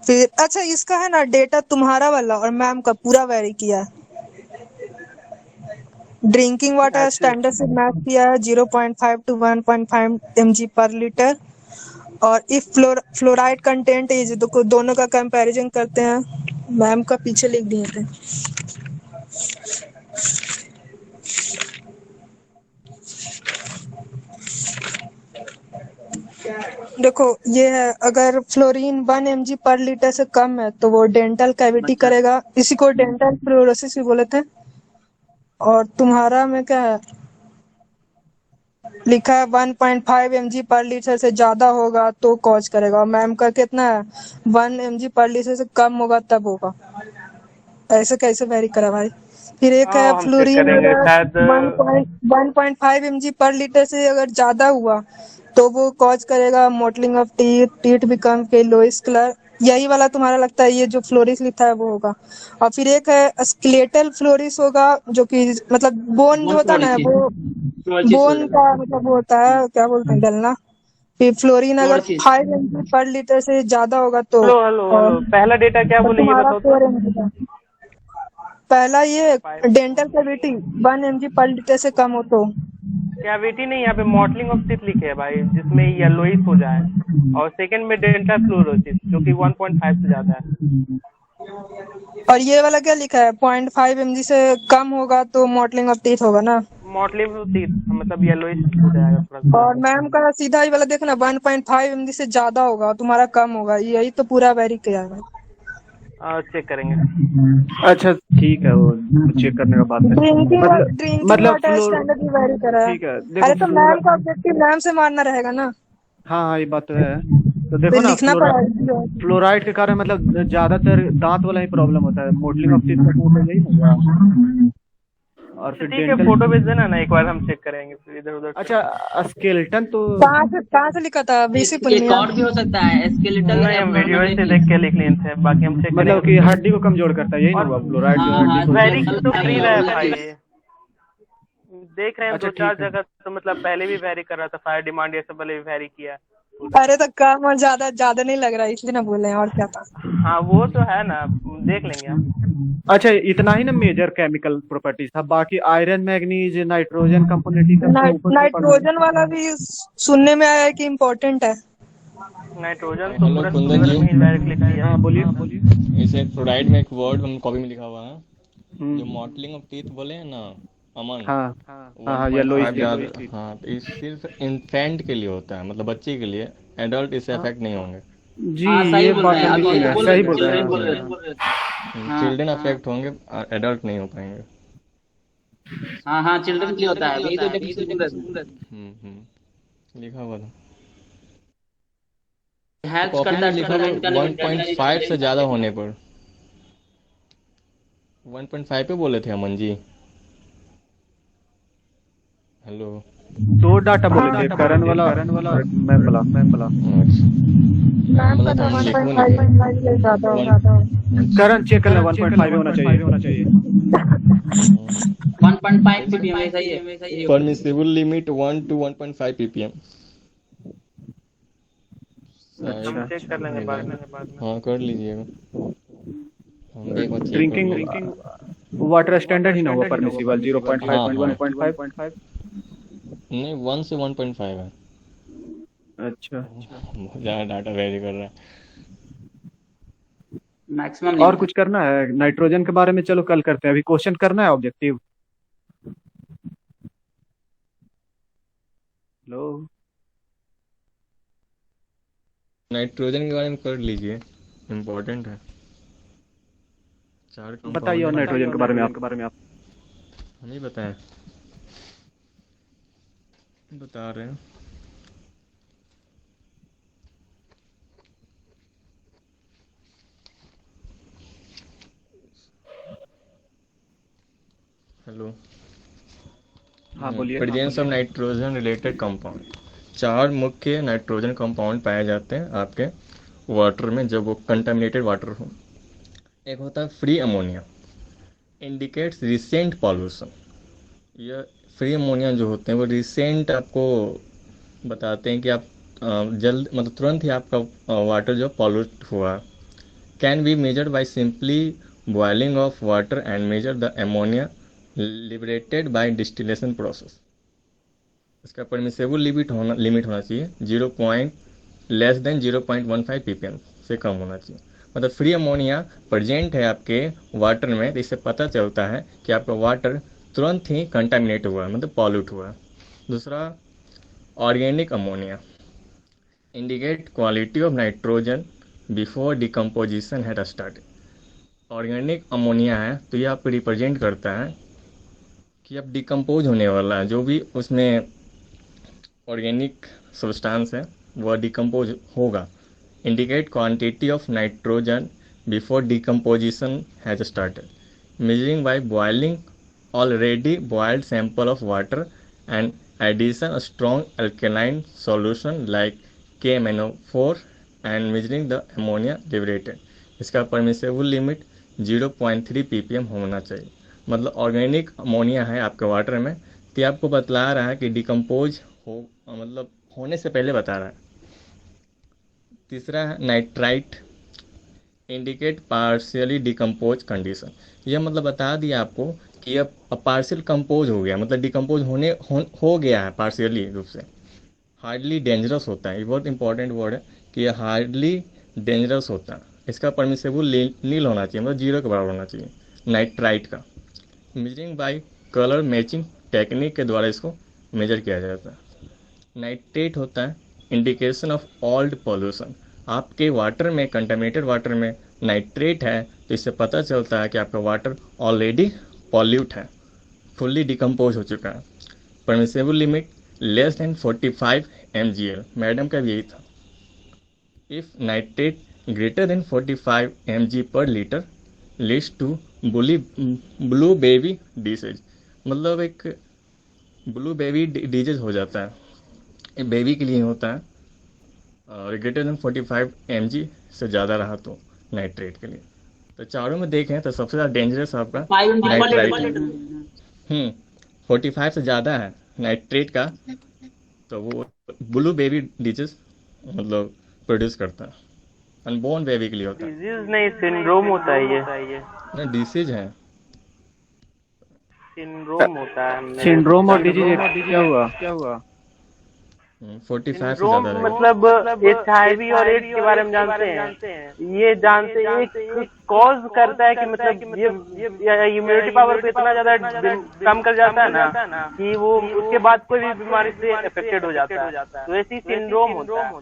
G: फिर अच्छा, इसका है ना डेटा तुम्हारा वाला और मैम का पूरा वेरी किया है। ड्रिंकिंग वाटर स्टैंडर्ड से मैच किया है 0.5 to 1.5 mg/लीटर, और इफ फ्लोराइड कंटेंट इज, दोनों का कंपैरिजन करते हैं। मैम का पीछे लिख दिए थे। देखो ये है, अगर फ्लोरीन 1 mg/लीटर से कम है तो वो डेंटल कैविटी करेगा, इसी को डेंटल फ्लोरोसिस भी बोले थे। और तुम्हारा में क्या है लिखा है 1.5 mg/लीटर से ज्यादा होगा तो कॉज करेगा, और मैम का कितना है 1 mg/लीटर से कम होगा तब होगा। ऐसे कैसे वेरी करा भाई। फिर एक है
H: हम चेक
G: फ्लोरीन
H: करेंगे
G: अगर
H: शायद
G: 1.5 mg पर लीटर से अगर ज्यादा हुआ तो वो कॉज करेगा mottling of teeth, teeth become के लोइस कलर। यही वाला तुम्हारा लगता है ये जो फ्लोरिस लिखा है वो होगा। और फिर एक है स्केलेटल फ्लोरिस होगा जो कि मतलब बोन जो
I: बोन
G: होता है ना
I: फ्लोरोसिस,
G: वो
I: फ्लोरोसिस हो
G: बोन
I: जाएगा,
G: का मतलब वो होता है क्या बोलते हैं गलना। फिर फ्लोरीन अगर
I: फ्लोरोसिस।
G: 5 mg पर लीटर से ज्यादा होगा तो
H: हेलो हेलो
G: और
H: हेलो, पहला डेटा क्या बोले ये
G: तुम्हारा
H: बताओ तो।
G: 4 mg का। पहला ये
H: five
G: dental cavity 1 mg per litre से कम हो तो।
H: कैविटी नहीं, यहाँ पे मॉडलिंग ऑफ टीथ लिखे है भाई, जिसमें येलोइश हो जाए। और सेकंड में डेंटल फ्लोरोसिस जो कि 1.5 से ज्यादा है।
G: और ये वाला क्या लिखा है 0.5 mg से कम होगा तो मॉटलिंग ऑफ टीथ होगा ना।
H: मॉडलिंग ऑफ टीथ मतलब येलोइश हो जाएगा थोड़ा सा।
G: और मैम का सीधा ही वाला देखना 1.5 mg से ज्यादा होगा तुम्हारा कम होगा। यही तो पूरा वेरी किया है।
H: चेक करेंगे।
A: अच्छा ठीक है, वो चेक करने का बात है।
G: ड्रिंकिंग वाटर
A: फ्लोर
G: स्टैंडर्ड भी वेरी करा है।
A: ठीक है, देखो
G: अरे तो मैम का ऑब्जेक्टिव मैम से मारना रहेगा ना।
A: हाँ हाँ, ये बात तो है। तो
G: तो
A: देखो ना,
G: लिखना पड़ेगा।
A: फ्लोराइड के कारण मतलब ज्यादातर दांत वाला ही प्रॉब्लम होता है, मोटलिंग ऑफ टीथ का तो होता यही होगा। और फिर
H: ठीक है,
A: डेंटल।
H: फोटो भेज देना ना, एक बार हम चेक करेंगे फिर इधर उधर।
A: अच्छा स्केलेटन तो
G: कहाँ से लिखा था बीसी
I: एक
G: पुनिया।
I: और भी हो सकता है, स्केलेटल
H: नहीं, हम वीडियो से देख के लिख लिए थे, बाकी हम चेक
A: मतलब कि हड्डी को कमजोर करता है, यही ना
H: और-
A: हुआ फ्लोराइड जो
I: हाँ,
A: हड्डी को।
H: वेरी तो फ्री रहा है भाई, देख रहे हैं
A: अच्छा,
H: 2-4
A: ठीक है।
H: जगह तो मतलब पहले भी वेरी कर रहा था, फायर डिमांड ये सब पहले भी वेरी किया है।
G: अरे तो कम और ज्यादा ज्यादा नहीं लग रहा है इसलिए ना बोले और क्या था।
H: हाँ वो तो है ना, देख लेंगे हम।
A: अच्छा इतना ही ना मेजर केमिकल प्रॉपर्टीज था, बाकी iron manganese nitrogen component
G: nitrogen वाला भी सुनने में आया है कि इम्पोर्टेंट है।
H: नाइट्रोजन तो
D: हेलो
H: पूरा
D: कुंदन
H: सिलेबस में
D: जी।
H: डायरेक्ट लिख दिया है।
A: हाँ बोलिए।
D: इसे फ्लोराइड में एक वर्ड हम कॉपी में लिखा हुआ है, जो मॉटलिंग ऑफ टीथ बोले हैं ना, अमन।
A: हाँ हाँ,
D: 1.5
A: येलोइश
D: ज्यादा। हाँ, तो ये सिर्फ इन्फेंट के लिए होता है, मतलब बच्चे के लिए। एडल्ट इससे अफेक्ट नहीं होंगे।
A: जी,
I: हाँ, सही
A: ये
I: बोल
A: बात
I: रहे हैं,
A: हम
I: अभी
A: भी
I: ये बोल
A: सही
I: रहे
A: बोल रहे
I: चिल्ड्रन बोल
A: हैं।
I: रहे हैं।
D: चिल्ड्रन अफेक्ट होंगे, एडल्ट नहीं हो पाएंगे।
I: हाँ, चिल्ड्रन के लिए होता है, यही तो डेफिनेशन बोल रहे थे।
D: लिखा हुआ था,
I: हेल्प
D: कॉपी
I: करता
D: में
I: है
D: लिखा हुआ 1.5 से ज्यादा होने पर। 1.5 पे बोले थे अमन जी। हेलो।
A: 2 डाटा बोले थे, करण वाला और मैम वाला।
G: मैम का तो 1.5 से ज्यादा होगा।
A: करण चेक कर ले, 1.5 होना चाहिए।
I: 1.5 ppm ऐसा ही है।
D: Permissible limit 1 to 1.5 ppm।
H: हम चेक कर लेंगे बाद में।
D: हाँ, कर लीजिएगा। हम भी एक बार चेक
A: ड्रिंकिंग वाटर स्टैंडर्ड ही ना हुआ परमिसिबल 0.5 to 1.5।
D: नहीं, 1 से 1.5 है।
A: अच्छा,
D: बहुत ज्यादा डाटा वेरी कर रहा है।
I: मैक्सिमम
A: और कुछ करना है नाइट्रोजन के बारे में? चलो कल करते हैं, अभी क्वेश्चन करना है ऑब्जेक्टिव। हेलो,
D: नाइट्रोजन के बारे में कर लीजिए, इम्पोर्टेंट है। 4
A: बताइए और नाइट्रोजन के बारे में आप।
D: हम ही बताएं, बता रहे हैं। हेलो।
A: हाँ बोलिए।
D: Presence of nitrogen related compound. 4 मुख्य नाइट्रोजन कंपाउंड पाए जाते हैं आपके वाटर में जब वो कंटामिनेटेड वाटर हो। एक होता है free ammonia, indicates recent pollution. यह फ्री अमोनिया जो होते हैं वो रिसेंट आपको बताते हैं कि आप जल्द मतलब तुरंत ही आपका वाटर जो पॉल्यूट हुआ। Can be measured by simply boiling of water and measure the ammonia liberated bye distillation process. इसका परमिसेबल लिमिट होना चाहिए 0.<0.15 ppm से कम होना चाहिए। मतलब फ्री अमोनिया प्रेजेंट है आपके वाटर में, तो इससे पता चलता है कि आपका वाटर तुरंत ही कंटामिनेट हुआ है, मतलब पॉल्यूट हुआ है। दूसरा, organic ammonia indicate quality of nitrogen before decomposition had started. Organic ammonia है तो ये आपको रिप्रेजेंट करता है कि अब डिकम्पोज होने वाला है, जो भी उसमें ऑर्गेनिक सब्सटेंस है वह डिकम्पोज होगा। Indicate quantity of nitrogen before decomposition has started. measuring by boiling already boiled sample of water and addition a strong alkaline solution like KMnO4 and measuring the ammonia liberated। इसका permissible limit 0.3 ppm होना चाहिए। मतलब organic ammonia है आपके water में, तो ये आपको बतला रहा है कि डिकम्पोज हो, मतलब होने से पहले बता रहा है। तीसरा है nitrite, indicate partially decompose condition. यह मतलब बता दिया आपको कि अब पार्शियल कंपोज हो गया, मतलब डिकम्पोज हो गया है पार्शियली रूप से। हार्डली डेंजरस होता है, ये बहुत इंपॉर्टेंट वर्ड है कि यह हार्डली डेंजरस होता है। इसका परमिसेबल नील होना चाहिए, मतलब 0 के बराबर होना चाहिए नाइट्राइट का। Measuring by colour matching technique के द्वारा इसको मेजर किया जाता है। नाइट्रेट होता है इंडिकेशन ऑफ ओल्ड पॉल्यूशन। आपके वाटर में, कंटामिनेटेड वाटर में नाइट्रेट है तो इससे पता चलता है कि आपका वाटर ऑलरेडी पॉल्यूट है, फुल्ली डिकम्पोज हो चुका है। Permissible limit less than 45 mgl, madam का भी यही था। If nitrate greater than 45 mg per litre leads to blue baby disease, मतलब एक ब्लू बेबी डिजीज हो जाता है, ये बेबी के लिए होता है। और ग्रेटर देन 45 mg से ज़्यादा रहा तो नाइट्रेट के लिए। तो चारों में देखें तो सबसे ज़्यादा डेंजरस आपका
I: 5 mg per
D: नाइट्राइट है।
I: liter।
D: 45 से ज़्यादा है नाइट्रेट का तो वो ब्लू बेबी डिजीज मतलब प्रोड्यूस करता है, अनबोर्न बेबी के लिए होता है।
H: डिजीज नहीं, सिंड्रोम होता है ये।
D: ना डिसीज है।
H: सिंड्रोम होता है मेरे
A: सिंड्रोम और डिजीज
H: सिंड्रोम
A: क्या हुआ?
D: 45 से
H: सिंड्रोम
D: ज़्यादा
H: मतलब HIV और एड्स के बारे में जानते हैं। ये जानते हैं एक कॉज करता है कि मतलब ये इम्यूनिटी पावर को इतना ज्यादा कम कर जाता है ना कि वो उसके बाद कोई भी बीमारी से अफेक्टेड हो जाता है। तो ऐसी सिंड्रोम होता है।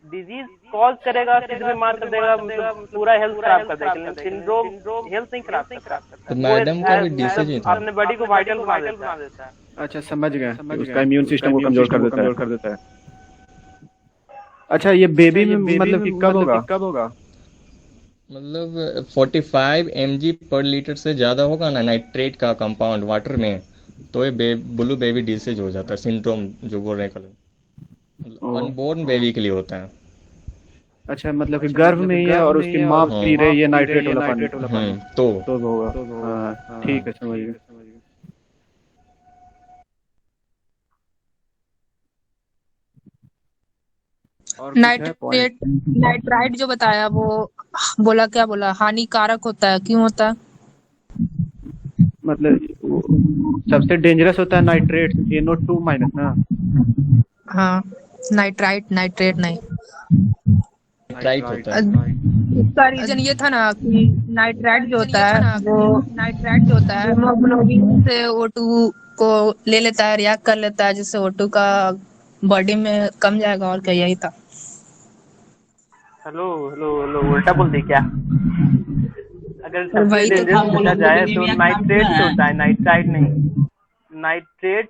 H: डिजीज कॉज करेगा, किसी बीमार कर देगा, मतलब पूरा हेल्थ खराब कर देगा, लेकिन सिंड्रोम हेल्थ नहीं खराब करता।
D: तो मैडम का भी डिसीज ही था।
H: अपने बॉडी को वाइटल बना देता है।
A: अच्छा, समझ गए, उसका इम्यून सिस्टम को कमजोर कर देता है। अच्छा, ये बेबी में मतलब कि कब होगा?
D: मतलब 45 mg पर लीटर से ज़्यादा होगा ना नाइट्रेट का कंपाउंड वाटर में, तो ये ब्लू बेबी डिसीज हो जाता है, सिंड्रोम जो बोल रहे हैं कल, अनबोर्न बेबी के लिए होता है।
A: अच्छा, मतलब कि गर्भ में ही है और उसकी माँ पी रही है नाइट्रेट वाला पानी।
D: तो
A: होगा। हाँ, ठीक है, समझ गए। और कुछ है पॉइंट?
B: नाइट्राइट जो बताया वो क्या बोला हानिकारक होता है, क्यों होता है?
A: मतलब सबसे डेंजरस होता है नाइट्रेट, NO2 माइनस ना।
B: हाँ, नाइट्रेट नहीं।
D: नाइट्राइट होता है।
B: इसका रीजन ये था ना कि नाइट्राइट जो होता है हीमोग्लोबिन से O2 को ले लेता है, रिएक्ट कर लेता है, जिससे O2 का बॉडी में कम जाएगा, और क्या, यही था।
H: हेलो उल्टा बोल दी क्या? अगर सबसे
B: वही तो
H: डेंजरस
B: था।
H: पूछा जाए तो नाइट्रेट से होता है, नाइट्राइट नहीं। नाइट्रेट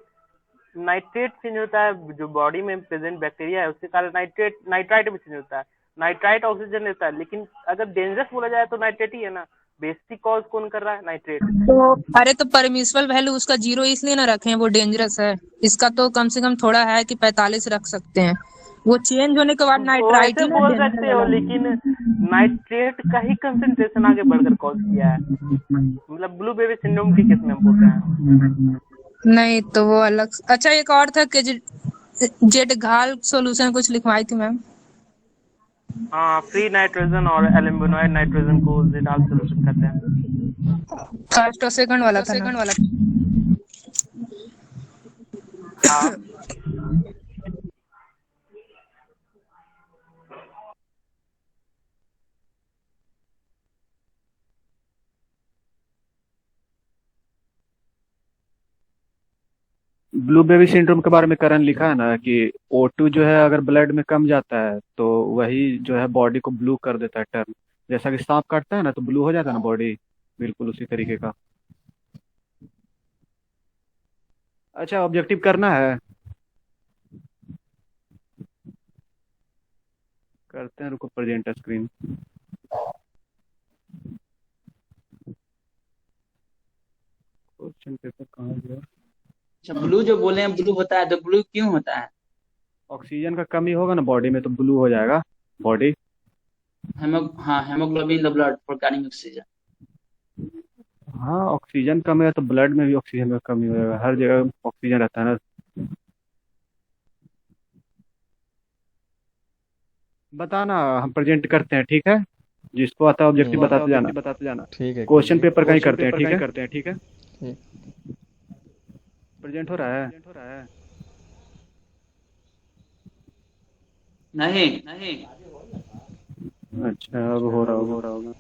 H: चेंज होता है, जो बॉडी में प्रेजेंट बैक्टीरिया है उसके कारण नाइट्राइट में चेंज होता है। नाइट्राइट ऑक्सीजन लेता है, लेकिन अगर डेंजरस बोला जाए तो नाइट्रेट ही है ना। बेसिक कॉज कौन कर रहा है? नाइट्रेट।
B: तो अरे तो परमिसिबल वैल्यू उसका 0 इसलिए ना रखें, वो डेंजरस है। इसका तो कम से कम थोड़ा है कि 45 रख सकते हैं। वो चेंज होने के बाद
H: तो
B: नाइट्राइट
H: ऐसे
B: ही ना
H: बोल
B: danger
H: सकते हो,
B: वाला है।
H: लेकिन नाइट्रेट का ही कंसंट्रेशन आगे बढ़कर कॉज किया है। मतलब ब्लू बेबी सिंड्रोम के केस में हम बोल रहे हैं।
B: नहीं तो वो अलग। अच्छा, एक और था कि जेड घाल सॉल्यूशन कुछ लिखवाई थी मैम।
H: हाँ, फ्री नाइट्रोजन और एल्यूमिनोइड नाइट्रोजन को जेडाल सोल्यूशन कहते हैं।
B: फर्स्ट और सेकंड वाला था ना?
H: हाँ,
A: ब्लू बेबी सिंड्रोम के बारे में करण लिखा है ना कि O2 जो है अगर ब्लड में कम जाता है तो वही जो है बॉडी को ब्लू कर देता है, टर्न जैसा कि सांप काटता है ना तो ब्लू हो जाता है ना बॉडी, बिल्कुल उसी तरीके का। अच्छा, ऑब्जेक्टिव करना है, करते हैं, रुको, प्रेजेंट स्क्रीन। क्वेश्चन पेपर कहाँ गया?
I: अच्छा ब्लू जो बोले हैं ब्लू होता है तो ब्लू क्यों होता है?
A: ऑक्सीजन का कमी होगा ना बॉडी में तो ब्लू हो जाएगा बॉडी।
I: हाँ haemoglobin in the blood for carrying oxygen.
A: हाँ ऑक्सीजन कम है तो ब्लड में भी ऑक्सीजन का कमी होगा, हर जगह ऑक्सीजन रहता है ना। बताना, हम प्रेजेंट करते हैं, ठीक है। जिसको आता है ऑब्जेक्टिव बताते जाना।
D: ठीक है
A: क्वेश्चन पेपर का ही करते हैं, ठीक है।
D: ठीक।
A: प्रेजेंट हो रहा है।
I: नहीं
A: अच्छा अब हो रहा होगा।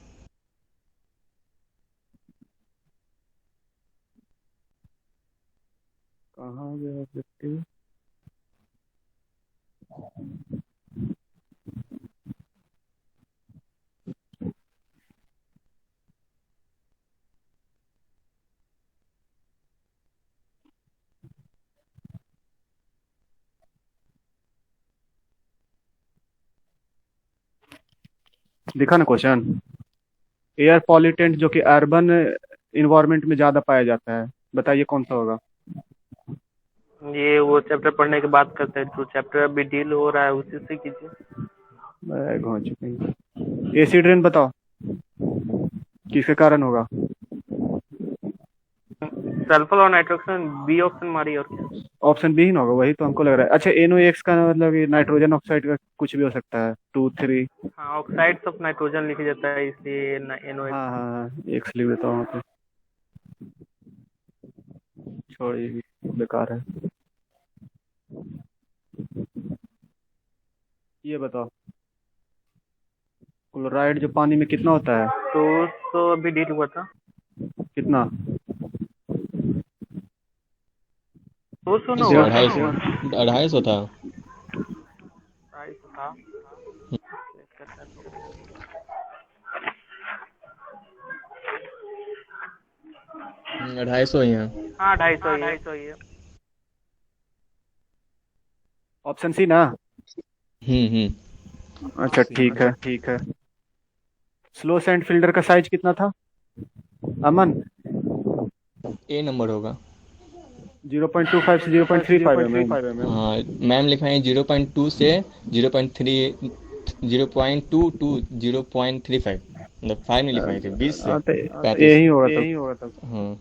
A: कहाँ गया ऑब्जेक्टिव? दिखा ना क्वेश्चन। एयर पॉल्यूटेंट जो कि अर्बन इन्वायरमेंट में ज्यादा पाया जाता है, बताइए कौन सा होगा।
H: ये वो चैप्टर पढ़ने के बाद करते हैं, जो चैप्टर अभी डील हो रहा है उसी से कीजिए।
A: एसिड रेन बताओ किसके कारण होगा।
H: सल्फर और नाइट्रोजन, बी ऑप्शन मारी और क्या?
A: ऑप्शन बी ही ना होगा, वही तो हमको लग रहा है। अच्छा NOx का मतलब ये नाइट्रोजन ऑक्साइड का कुछ भी हो सकता है, 2 3।
H: हाँ ऑक्साइड्स ऑफ नाइट्रोजन लिखा जाता है इसलिए NOx।
A: हाँ एक लिख देता हूँ वहाँ पे, छोड़िए बेकार है। ये बताओ क्लोराइड जो पानी में कितना होता है?
H: तो अभी डील हुआ था।
A: कितना?
H: 200 ना
D: इससे
H: हुआ
D: 250 था।
H: 250 था।
D: 250 ही है।
H: हाँ 250 ही है।
A: ऑप्शन सी ना? अच्छा ठीक है। स्लो सैंड फिल्टर का साइज कितना था अमन?
D: ए नंबर होगा।
A: 0.25 से 0.35 mm।
D: हाँ मैम लिखाएं 0.2 से 0.3 0.2 to 0.35, मतलब 5 नहीं लिखाई थी, 20 से 35।
A: यही होगा तब।
D: हाँ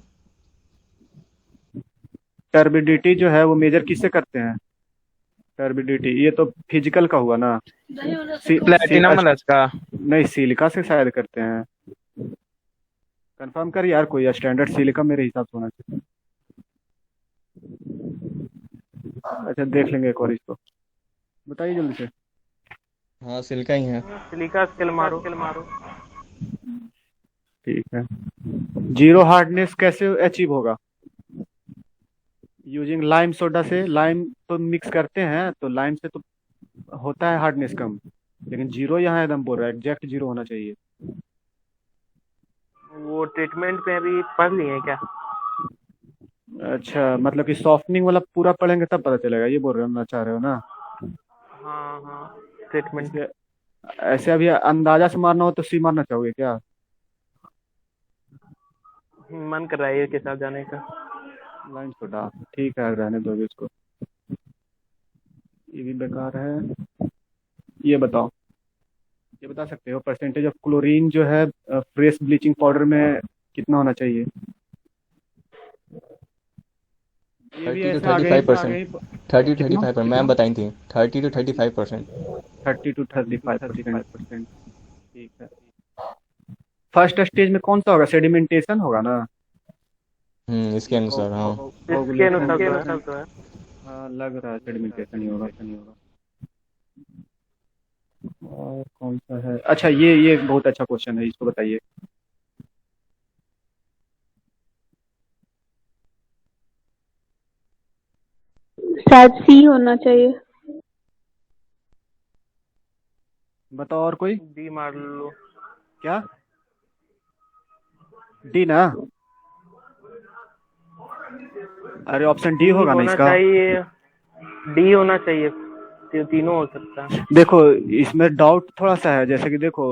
A: टर्बिडिटी जो है वो मेजर किससे करते हैं? टर्बिडिटी ये तो फिजिकल का हुआ ना।
E: प्लेटिनम प्लस का
A: नहीं, सिलिका से शायद करते हैं। कंफर्म कर यार, कोई स्टैंडर्ड सिलिका मेरे हिसाब से होना चाहिए। अच्छा देख लेंगे एक बार इसको, बताइए जल्दी से।
D: हाँ सिल्का ही है।
H: सिलिका स्केल मारो।
A: ठीक है। जीरो हार्डनेस कैसे अचीव होगा? यूजिंग लाइम सोडा से। लाइम तो मिक्स करते हैं तो लाइम से तो होता है हार्डनेस कम, लेकिन जीरो यहाँ एकदम बोल रहा है, एग्जैक्ट जीरो होना चाहिए।
H: वो ट्रीटमेंट पे अभी पढ़ लिए क्या?
A: अच्छा मतलब कि सॉफ्टनिंग वाला पूरा पढ़ेंगे तब पता चलेगा, ये बोल रहे हो ना, चाह रहे हो ना?
H: हाँ ट्रीटमेंट।
A: ऐसे अभी अंदाजा से मारना हो तो सी मारना चाहोगे क्या?
H: मन कर रहा है के साथ जाने का।
A: लाइन सोडा ठीक है, रहने दो इसको, ये भी बेकार है। ये बताओ, ये बता सकते हो परसेंटेज ऑफ क्लोरीन जो है फ्रेश ब्लीचिंग पाउडर में कितना होना चाहिए? ये भी
D: 30 to
A: ऐसे आगे ही
D: 35%। 30 to 35%, मैम बताई थी 30 to 35%।
A: 30 to 35%। ठीक है। फर्स्ट स्टेज में कौन सा होगा? सेडिमेंटेशन होगा ना?
D: इसके अनुसार हाँ।
H: इसके अनुसार तो है।
A: हाँ लग रहा है सेडिमेंटेशन ही होगा। और कौन सा है? अच्छा ये बहुत अच्छा क्वेश्चन है, इसको बताइए।
F: शायद सी होना चाहिए।
A: बताओ और कोई?
H: डी मार लो।
A: क्या? डी ना? अरे ऑप्शन डी होगा ना इसका?
H: डी होना चाहिए, तीनों हो सकता है।
A: देखो इसमें डाउट थोड़ा सा है, जैसे कि देखो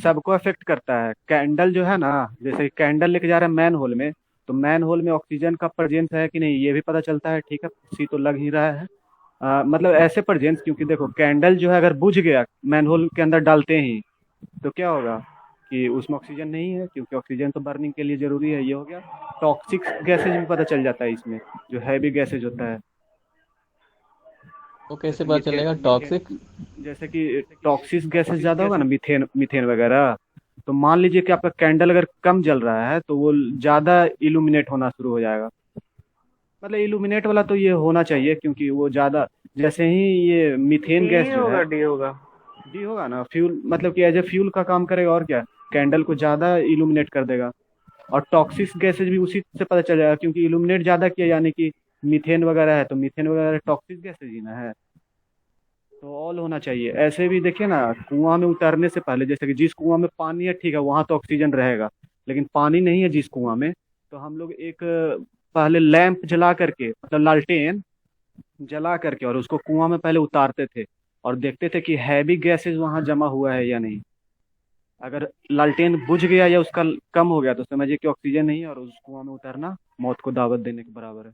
A: सबको अफेक्ट करता है। कैंडल जो है ना, जैसे कैंडल लेके जा रहे हैं मैन होल में तो मैन होल में ऑक्सीजन का प्रेजेंस है कि नहीं ये भी पता चलता है। ठीक है, सी तो लग ही रहा है। मतलब ऐसे प्रेजेंस, क्योंकि देखो कैंडल जो है अगर बुझ गया मैन होल के अंदर डालते ही तो क्या होगा कि उसमें ऑक्सीजन नहीं है, क्योंकि ऑक्सीजन तो बर्निंग के लिए जरूरी है। ये हो गया। टॉक्सिक गैसेज भी पता चल जाता है इसमें, जो हैवी गैसेज होता है।
D: तो कैसे
A: जैसे
D: पता
A: मीथेन
D: चलेगा टॉक्सिक?
A: जैसे कि टॉक्सिक गैसेज ज्यादा होगा ना, मीथेन मीथेन वगैरह। तो मान लीजिए कि आपका कैंडल अगर कम जल रहा है तो वो ज्यादा इल्यूमिनेट होना शुरू हो जाएगा। मतलब इल्यूमिनेट वाला तो ये होना चाहिए, क्योंकि वो ज्यादा, जैसे ही ये मीथेन गैस
H: डी
A: जो
H: होगा,
A: है,
H: डी होगा।
A: डी होगा ना, फ्यूल मतलब कि एज ए फ्यूल का काम करेगा और क्या, कैंडल को ज्यादा इल्यूमिनेट कर देगा। और टॉक्सिक गैसेज भी उसी से पता चल जाएगा, क्योंकि इल्यूमिनेट ज्यादा किया, यानी कि मीथेन वगैरह है तो मीथेन वगैरह टॉक्सिक गैसेज ही ना है। तो ऑल होना चाहिए। ऐसे भी देखिए ना, कुआं में उतरने से पहले, जैसे कि जिस कुआं में पानी है ठीक है वहां तो ऑक्सीजन रहेगा, लेकिन पानी नहीं है जिस कुआं में, तो हम लोग एक पहले लैंप जला करके, मतलब लालटेन जला करके, और उसको कुआं में पहले उतारते थे और देखते थे कि हैवी गैसेज वहां जमा हुआ है या नहीं। अगर लालटेन बुझ गया या उसका कम हो गया तो समझिए कि ऑक्सीजन नहीं है, और उस कुआं में उतरना मौत को दावत देने के बराबर है।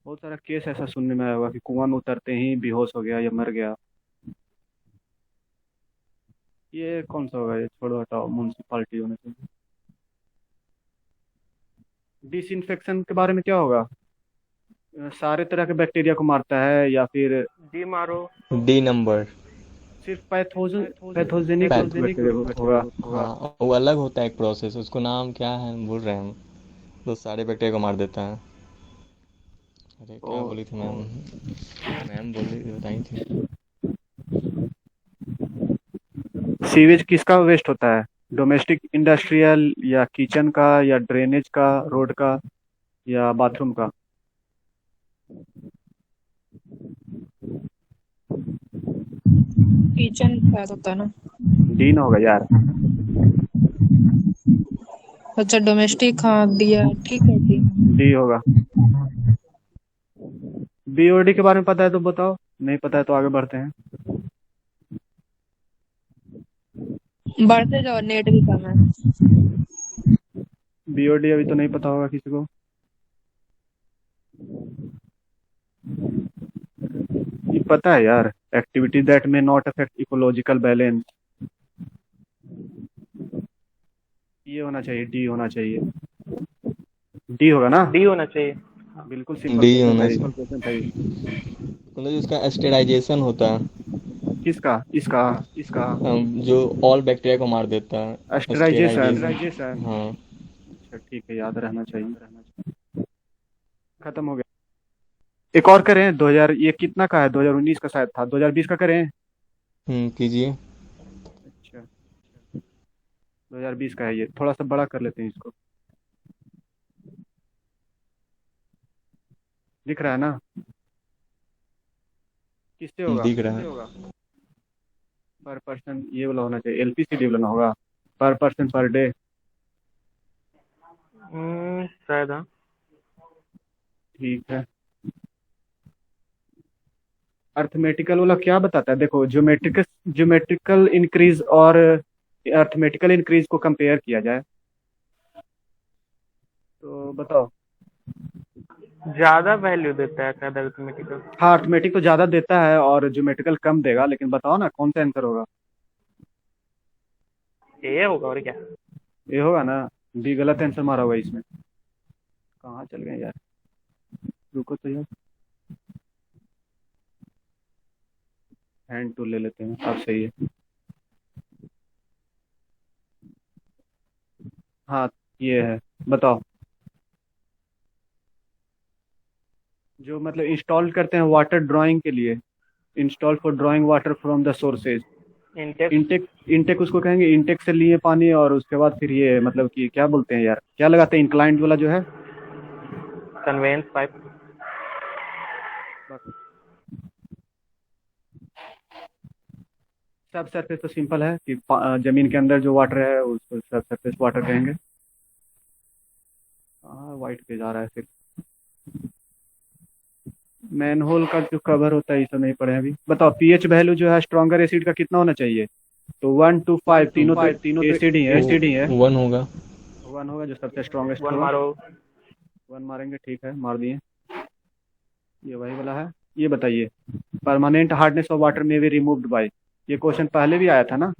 A: बहुत सारा केस ऐसा सुनने में आया होगा कि कुआं में उतरते ही बेहोश हो गया या मर गया। ये कौन सा होगा, ये छोड़ो हटाओ, म्यूनसिपालिटी होना चाहिए। डिसइंफेक्शन के बारे में क्या होगा? सारे तरह के बैक्टीरिया को मारता है या फिर
H: डी मारो।
D: D number.
A: सिर्फ पैथोजेनिक
D: पैथोजेनिक
A: होगा?
D: हाँ, वो अलग होता है एक प्रोसेस, उसको नाम क्या है भूल रहे हैं हम। तो सारे बैक्टीरिया को मार देता है। अरे क्या बोली थी मैम? मैम बोली बताई थी।
A: सीवेज किसका वेस्ट होता है? डोमेस्टिक, इंडस्ट्रियल, या किचन का, या ड्रेनेज का, रोड का, या बाथरूम का?
G: किचन का होता है ना।
A: डी ना होगा यार।
G: अच्छा डोमेस्टिक, हाँ दिया, ठीक है जी।
A: डी होगा। बीओडी के बारे में पता है तो बताओ, नहीं पता है तो आगे बढ़ते हैं।
G: बढ़ते जाओ, नेट भी कम है।
A: बीओडी अभी तो नहीं पता होगा किसी को। ये पता है यार, activity that may not affect ecological balance. ये होना चाहिए, डी होना चाहिए। डी होगा ना?
H: डी होना चाहिए।
A: बिल्कुल सिंपल
D: डी होना
A: क्वेश्चन था ये।
D: मतलब जिसका स्टेराइजेशन होता है,
A: किसका? इसका
D: जो ऑल बैक्टीरिया को मार देता है।
A: स्टेराइजेशन।
D: हाँ।
A: अच्छा ठीक है, याद रहना चाहिए। खत्म हो गया। एक और करें, 2000, ये कितना का है? 2019 का शायद था, 2020 का करें।
D: कीजिए।
A: अच्छा 2020 का है ये, थोड़ा सा बड़ा कर लेते हैं इसको। दिख रहा है ना? किससे होगा?
D: दिख रहा है।
A: पर पर्सन ये वाला होना चाहिए, एलपीसीडी वाला होगा, पर पर्सन पर डे।
H: शायद हाँ।
A: ठीक है। अर्थमेटिकल वाला क्या बताता है? देखो, ज्योमेट्रिकल इंक्रीज और अर्थमेटिकल इंक्रीज को कंपेयर किया जाए तो बताओ।
H: ज्यादा वैल्यू देता है शायद अरिथमेटिकल।
A: हाँ, अर्थमेटिक तो ज्यादा देता है और ज्योमेट्रिकल कम देगा, लेकिन बताओ ना कौन सा आंसर होगा?
H: ए होगा और क्या।
A: ये होगा ना? डी गलत आंसर मारा हुआ है इसमें। कहाँ चल गए यार, रुको तो यार, हैंड टूल ले लेते हैं। अब सही है। हाँ ये है, बताओ। जो मतलब इंस्टॉल करते हैं वाटर ड्राइंग के लिए, install for drawing water from the sources. Intake उसको कहेंगे। इंटेक से लिए पानी और उसके बाद फिर ये मतलब कि क्या बोलते हैं यार, क्या लगाते हैं इंक्लाइंड वाला जो है?
H: Conveyance pipe.
A: सब सरफेस तो सिंपल है कि जमीन के अंदर जो वाटर है उसको सब सरफेस वाटर कहेंगे। वाइट पे जा रहा है फिर। मैनहोल का जो कवर होता है ये सब नहीं पढ़े अभी। बताओ पीएच वैल्यू जो है स्ट्रॉन्गर एसिड का कितना होना चाहिए? तो 1 to 5 तीनों एसिड ही है।
D: 1 होगा।
A: वन होगा जो सबसे स्ट्रॉन्गेस्ट
H: वन
A: होगा।
H: मारो।
A: वन मारेंगे, ठीक है, मार दिए। ये वही वाला है। ये बताइए, परमानेंट हार्डनेस ऑफ वाटर में बी रिमूव्ड बाय, ये क्वेश्चन पहले भी आया था ना?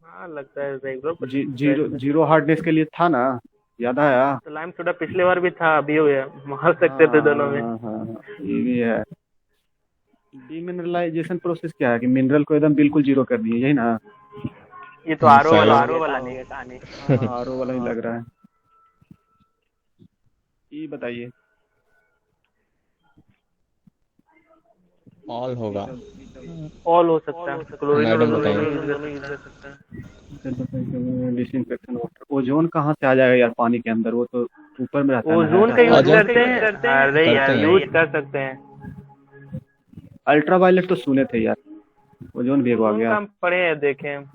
H: हाँ लगता है रेगुलर।
A: जीरो हार्डनेस के लिए था ना, याद आया?
H: तो लाइम सोडा पिछले बार भी था, अभी हो गया, मार सकते थे दोनों में।
A: हाँ, ये भी है। डीमिनरलाइजेशन प्रोसेस क्या है कि मिनरल को एकदम बिल्कुल जीरो कर दिए, यही ना?
H: ये तो आरओ वाला नहीं है कहानी।
A: आरओ वाला ही लग रहा है। ये बताइए।
D: ऑल होगा।
H: ऑल हो सकता है, क्लोरीन
D: मैडम
H: यूज
D: बताइए।
H: कर सकते हैं।
A: Disinfection water. ओजोन कहाँ से आ जाएगा यार पानी के अंदर? वो तो ऊपर में रहता है ना।
H: ओजोन का यूज
D: ओजोन
H: करते हैं, अरे यार यूज कर सकते हैं।
A: अल्ट्रावायलेट तो सुने थे यार, ओजोन भी आ गया।
H: हम पढ़े हैं, देखे हैं,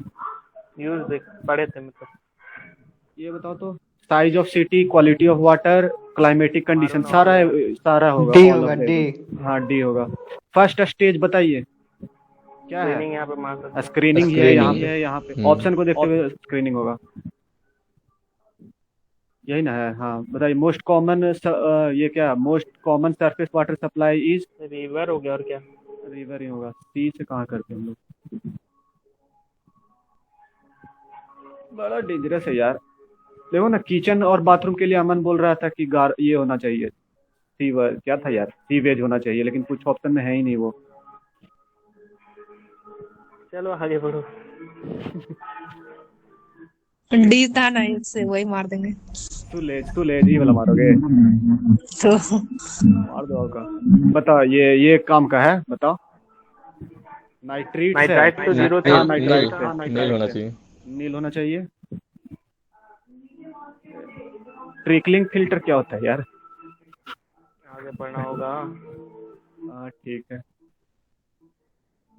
H: पढ़े थे मतलब।
A: ये बताओ तो, size of city, quality of water, climatic condition, सारा होगा।
J: डी होगा, डी।
A: हाँ, डी होगा। फर्स्ट स्टेज बताइए क्या है?
H: स्क्रीनिंग यहाँ पे मार सकते हैं।
A: स्क्रीनिंग है यहाँ पे। ऑप्शन को देखते हुए स्क्रीनिंग होगा, यही ना है? हाँ बताइए। मोस्ट कॉमन ये क्या, most common surface water supply is?
H: River हो गया, और क्या?
A: रिवर ही होगा। सी से कहाँ करते हैं हम लोग? बड़ा डेंजरस है यार। देखो ना, किचन और बाथरूम के लिए अमन बोल रहा था कि ये होना चाहिए, सीवर क्या था यार, सीवेज होना चाहिए, लेकिन कुछ ऑप्शन में है ही नहीं वो।
H: चलो आगे बढ़ो।
B: डी था ना, इससे वही मार देंगे।
A: तू ले जी वाला मारोगे
B: तो
A: मार दो का। बताओ, ये काम का है, बताओ। नाइट्रेट
H: तो जीरो था।
D: नील होना चाहिए।
A: नील होना चाहिए। ट्रिकलिंग फिल्टर क्या होता है यार?
H: आगे बढ़ना होगा।
A: हाँ ठीक है,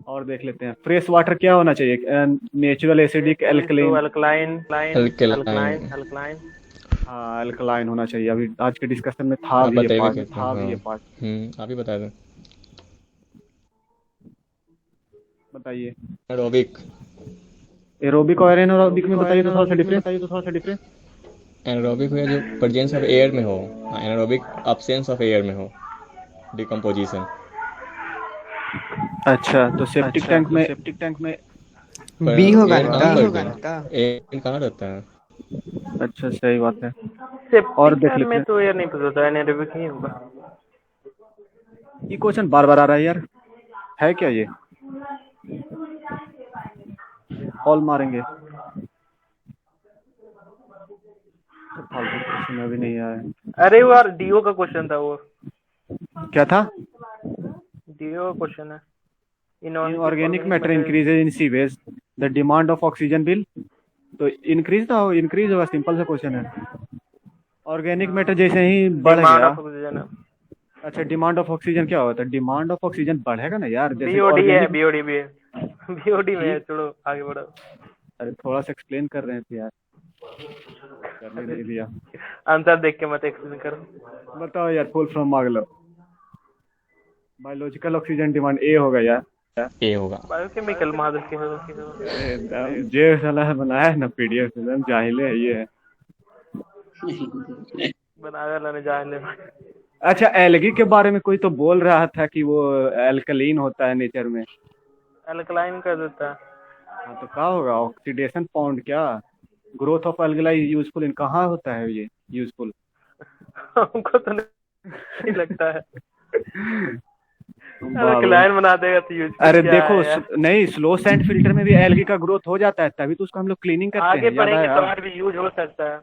A: और देख लेते हैं। फ्रेश वाटर क्या होना चाहिए? Natural, acidic, alkaline?
H: अल्कलाइन।
A: हाँ, अल्कलाइन होना चाहिए। अभी आज के डिस्कशन में था भी ये पार्ट।
D: आप ही बता दें।
A: बताइए।
D: एरोबिक।
A: एरोबिक और एनारोबिक में बताइए तो थोड़ा सा डिफरेंस।
D: एनारोबिक में जो प्रेजेंस ऑफ एयर में हो, एनारोबिक अब्सेंस ऑफ एयर में हो, डिकम्पोजिशन।
A: अच्छा, तो सेप्टिक टैंक में
J: बी होगा ना?
D: एयर कहाँ रहता है?
A: अच्छा, सही बात है।
H: और देख लेते हैं। तो यार नहीं पता था, एनारोबिक ही होगा।
A: ये क्वेश्चन बार बार आ रहा है यार, है क्या ये? ऑल मारेंगे। फालतू क्वेश्चन अभी नहीं आया।
H: अरे वो यार डीओ का क्वेश्चन था वो।
A: क्या था?
H: डीओ क्वेश्चन है।
A: Inorganic matter increases in sewage, the demand of oxygen will. तो इंक्रीज होगा, सिंपल सा क्वेश्चन है। ऑर्गेनिक मैटर जैसे ही बढ़ गया। अच्छा, डिमांड ऑफ ऑक्सीजन क्या होता है? डिमांड ऑफ ऑक्सीजन बढ़ेगा ना यार, जैसे
H: बीओडी में है। चलो आगे बढ़ो।
A: अरे थोड़ा सा एक्सप्लेन कर रहे थे यार, करने नहीं दिया।
H: आंसर देख के मत एक्सप्लेन करो।
A: बताओ यार, फुल फॉर्म मांग लो। बायोलॉजिकल ऑक्सीजन डिमांड ए होगा यार।
D: ए होगा।
H: बायोकेमिकल मादर के
A: जे साला बनाया ना पीडीएफ, एकदम जाहिले है ये।
H: बनाया लाने जाहिले।
A: अच्छा, एल्गी के बारे में कोई तो बोल रहा था कि वो एल्कलीन होता है नेचर में।
H: अल्कलाइन कर देता है।
A: हाँ, तो क्या होगा? ऑक्सीडेशन पॉइंट क्या? ग्रोथ ऑफ एल्गलाई यूजफुल इन कहाँ होता है ये यूजफुल?
H: हमको तो नहीं लगता है। अल्कलाइन बना देगा तो यूजफुल। अरे
A: देखो, नहीं, स्लो सैंड फिल्टर में भी एल्गी का ग्रोथ हो जाता है, तभी तो उसका हम लोग क्लीनिंग करते हैं।
H: आगे बढ़ेंगे तो और भी यूज हो सकता है।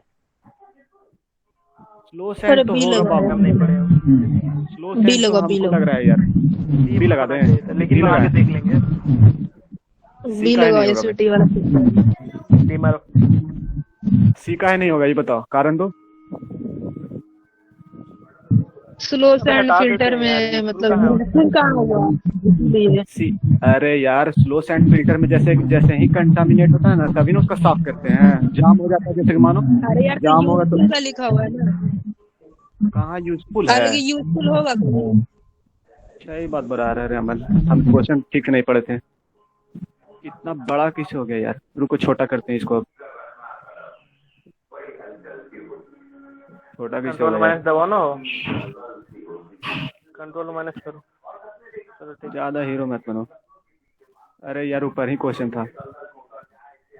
A: स्लो सैंड तो होगा बाबू,
H: हम नहीं पढ़े।
A: स्लो सैंड तो हमको लग रहा है यार। बी लगा दें,
H: लेकिन आगे देख लेंगे।
B: बी लगा, एसटी वाला।
H: डी मारो।
A: सी का है नहीं होगा, ये बताओ कारण दो।
B: स्लो सैंड फिल्टर में मतलब कहाँ होगा?
A: सी। अरे यार, स्लो सैंड फिल्टर में जैसे ही कंटामिनेट होता है ना, तभी ना उसका साफ करते हैं। जाम हो जाता है, जैसे कि मानो जाम होगा तो
B: लिखा हुआ है ना,
A: कहाँ यूजफुल है?
B: यूजफुल होगा।
A: सही बात बता रहे अमन, हम क्वेश्चन ठीक नहीं पढ़े थे। इतना बड़ा किस हो गया यार? रुको, छोटा करते हैं इसको। छोटा किसी
H: कंट्रोल
A: होगा
H: माइनस
A: यार,
H: दबाओ ना हो, कंट्रोल माइनस करो। चलो ठीक
A: ज्यादा हीरो मत बनो। अरे यार ऊपर ही क्वेश्चन था,
H: है,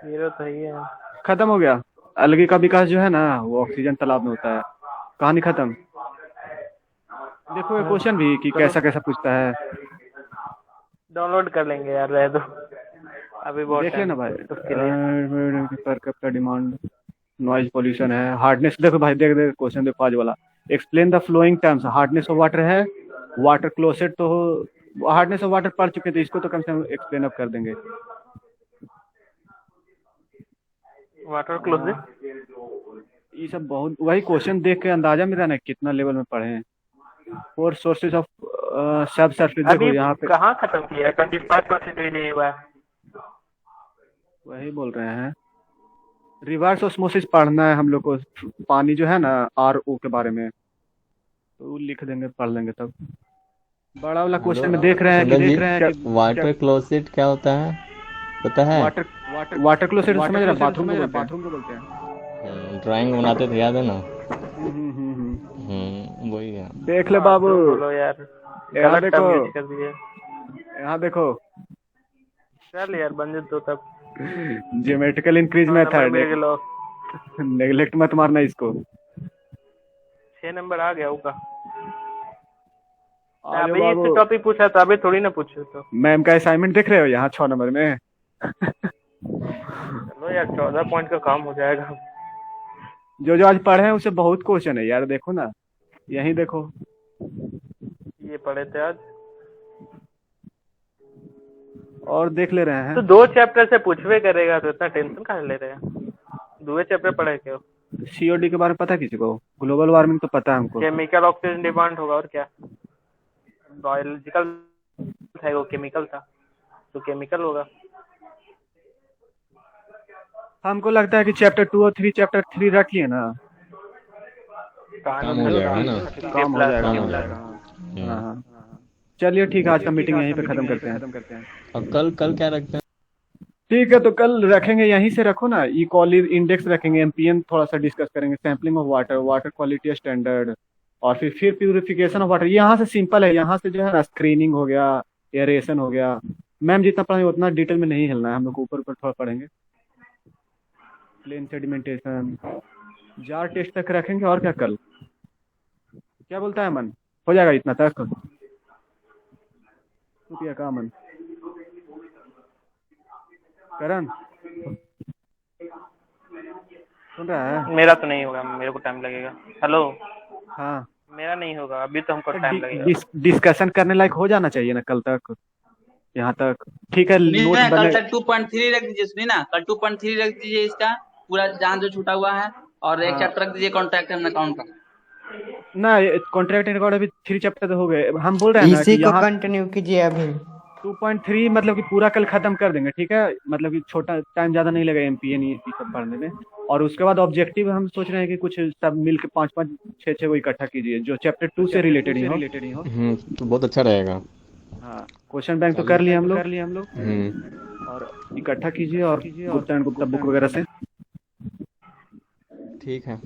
H: हीरो तो ही है।
A: खत्म हो गया। अलगी का विकास जो है ना वो ऑक्सीजन तालाब में होता है। कहानी खत्म। देखो ये क्वेश्चन भी कि
H: चलो
A: कैसा कैसा पूछता है,
H: डाउनलोड कर लेंगे यार, रह दो, अभी बहुत
A: देख
H: टाइम
A: लेना भाई।
H: उसके लिए।
A: पर कप का डिमांड, नॉइज पोल्यूशन है, हार्डनेस। देखो भाई, देख देख क्वेश्चन देखो आज वाला। Explain the flowing terms. Hardness of water है, वाटर क्लोसेट तो हो, हार्डनेस ऑफ वाटर पढ़ चुके थे, इसको तो कम से कम एक्सप्लेन अप कर देंगे।
H: वाटर क्लोज
A: हाँ, ये सब बहुत वही क्वेश्चन देख के अंदाजा मेरा ना कितना लेवल में पढ़े हैं। फोर सोर्सेज ऑफ सब सरफेस, देखो
H: अभी
A: यहाँ पे
H: कहाँ खत्म किया, 25% भी नहीं हुआ है।
A: वही बोल रहे हैं। रिवर्स ऑस्मोसिस पढ़ना है हम लोग को, पानी जो है ना RO के बारे में, तो वो लिख देंगे, पढ़ लेंगे तब। बड़ा वाला
D: हेलो
A: क्वेश्चन में देख रहे हैं कि
D: सुंदर जी, वाटर क्लोसेट क्या होता है पता है?
A: वाटर वाटर क्लोसेट समझ रहे हैं, बाथरूम को बोलते हैं।
D: ड्राइंग बनाते थे याद है ना?
A: हम्म।
D: वही है।
A: देख ले बाबू,
H: बोलो यार,
A: यहाँ
H: गलत टर्म
A: देखो,
H: यूज कर दिए।
A: यहाँ देखो,
H: चल यार बंद दो तब,
A: ज्योमेट्रिकल इंक्रीज
H: नंबर
A: मेथड।
H: मिल गया।
A: नेग्लेक्ट मत मारना इसको।
H: 6 नंबर आ गया होगा।
A: आ जाओ
H: अभी
A: बाबू।
H: इससे टॉपिक पूछा था, अभी थोड़ी ना पूछो तो।
A: मैम का असाइनमेंट देख रहे हो यहाँ 6 नंबर में।
H: चलो यार 14 पॉइंट का काम हो जाएगा।
A: जो जो आज पढ़े हैं उससे बहुत क्वेश्चन है यार, देखो ना, यही देखो।
H: ये पढ़े थे आज,
A: और देख ले रहे हैं।
H: तो 2 चैप्टर से पूछवे करेगा तो इतना टेंशन काहे ले रहे हैं? 2 चैप्टर पढ़े क्यों?
A: COD के बारे में पता है किसी को? ग्लोबल वार्मिंग तो पता है हमको।
H: केमिकल ऑक्सीजन डिमांड होगा और क्या, बायोलॉजिकल था वो, केमिकल था तो केमिकल होगा।
A: हमको लगता है कि चैप्टर 2 और 3, चैप्टर 3 रख लिए ना,
D: काम हो जाएगा ना?
A: काम हो जाएगा।
D: काम हो जाएगा।
A: हाँ। चलिए ठीक है, आज का मीटिंग यहीं पे खत्म करते हैं।
D: अब कल क्या रखते हैं?
A: ठीक है, तो कल रखेंगे, यहीं से रखो ना। ई क्वालिटी इंडेक्स रखेंगे, MPN थोड़ा सा डिस्कस करेंगे, sampling of water, water quality standard, और फिर प्यूरिफिकेशन ऑफ वाटर। यहाँ से सिंपल है, यहाँ से जो है ना स्क्रीनिंग हो गया, एरेशन हो गया। मैम जितना पढ़ेंगे उतना डिटेल में नहीं हिलना है, हम लोग को ऊपर ऊपर थोड़ा पढ़ेंगे। प्लेन सेडिमेंटेशन, जार टेस्ट तक रखेंगे। और क्या कल, क्या बोलता है मन? हो जाएगा इतना तक? रुपया का मन करण सुन रहा है?
H: मेरा तो नहीं होगा, मेरे को टाइम लगेगा। हेलो,
A: हाँ,
H: मेरा नहीं होगा अभी, तो हमको टाइम लगेगा।
A: डिस्कशन करने लायक हो जाना चाहिए ना कल तक, यहाँ तक। ठीक है,
I: सुनिए
A: नोट
I: ना, कल
A: बने।
I: तक 2.3 रख दीजिए। सुनिए ना, कल 2.3 रख दीजिए, इसका पूरा जहाँ जो छूटा हुआ है, और एक
A: हाँ।
I: चैप्टर रख दीजिए कॉन्ट्रैक्ट एंड अकाउंट का।
A: ना कॉन्ट्रैक्ट एंड रिकॉर्ड अभी 3 चैप्टर तो हो गए। हम बोल रहे हैं ना
J: इसी
A: कि
J: को
A: यहाँ
J: कंटिन्यू कीजिए अभी।
A: 2.3 मतलब कि पूरा कल खत्म कर देंगे, ठीक है? मतलब कि छोटा टाइम ज्यादा नहीं लगेगा MPN ये सब पढ़ने में। और उसके बाद ऑब्जेक्टिव हम सोच रहे हैं कि कुछ सब मिल के 5-5, 6-6 को इकट्ठा कीजिए, जो चैप्टर 2 से रिलेटेड ही हो।
D: तो बहुत अच्छा रहेगा।
A: हाँ, क्वेश्चन बैंक तो कर लिए हम लोग। और इकट्ठा कीजिए, और गुप्ता एंड गुप्ता बुक वगैरह से।
D: ठीक है।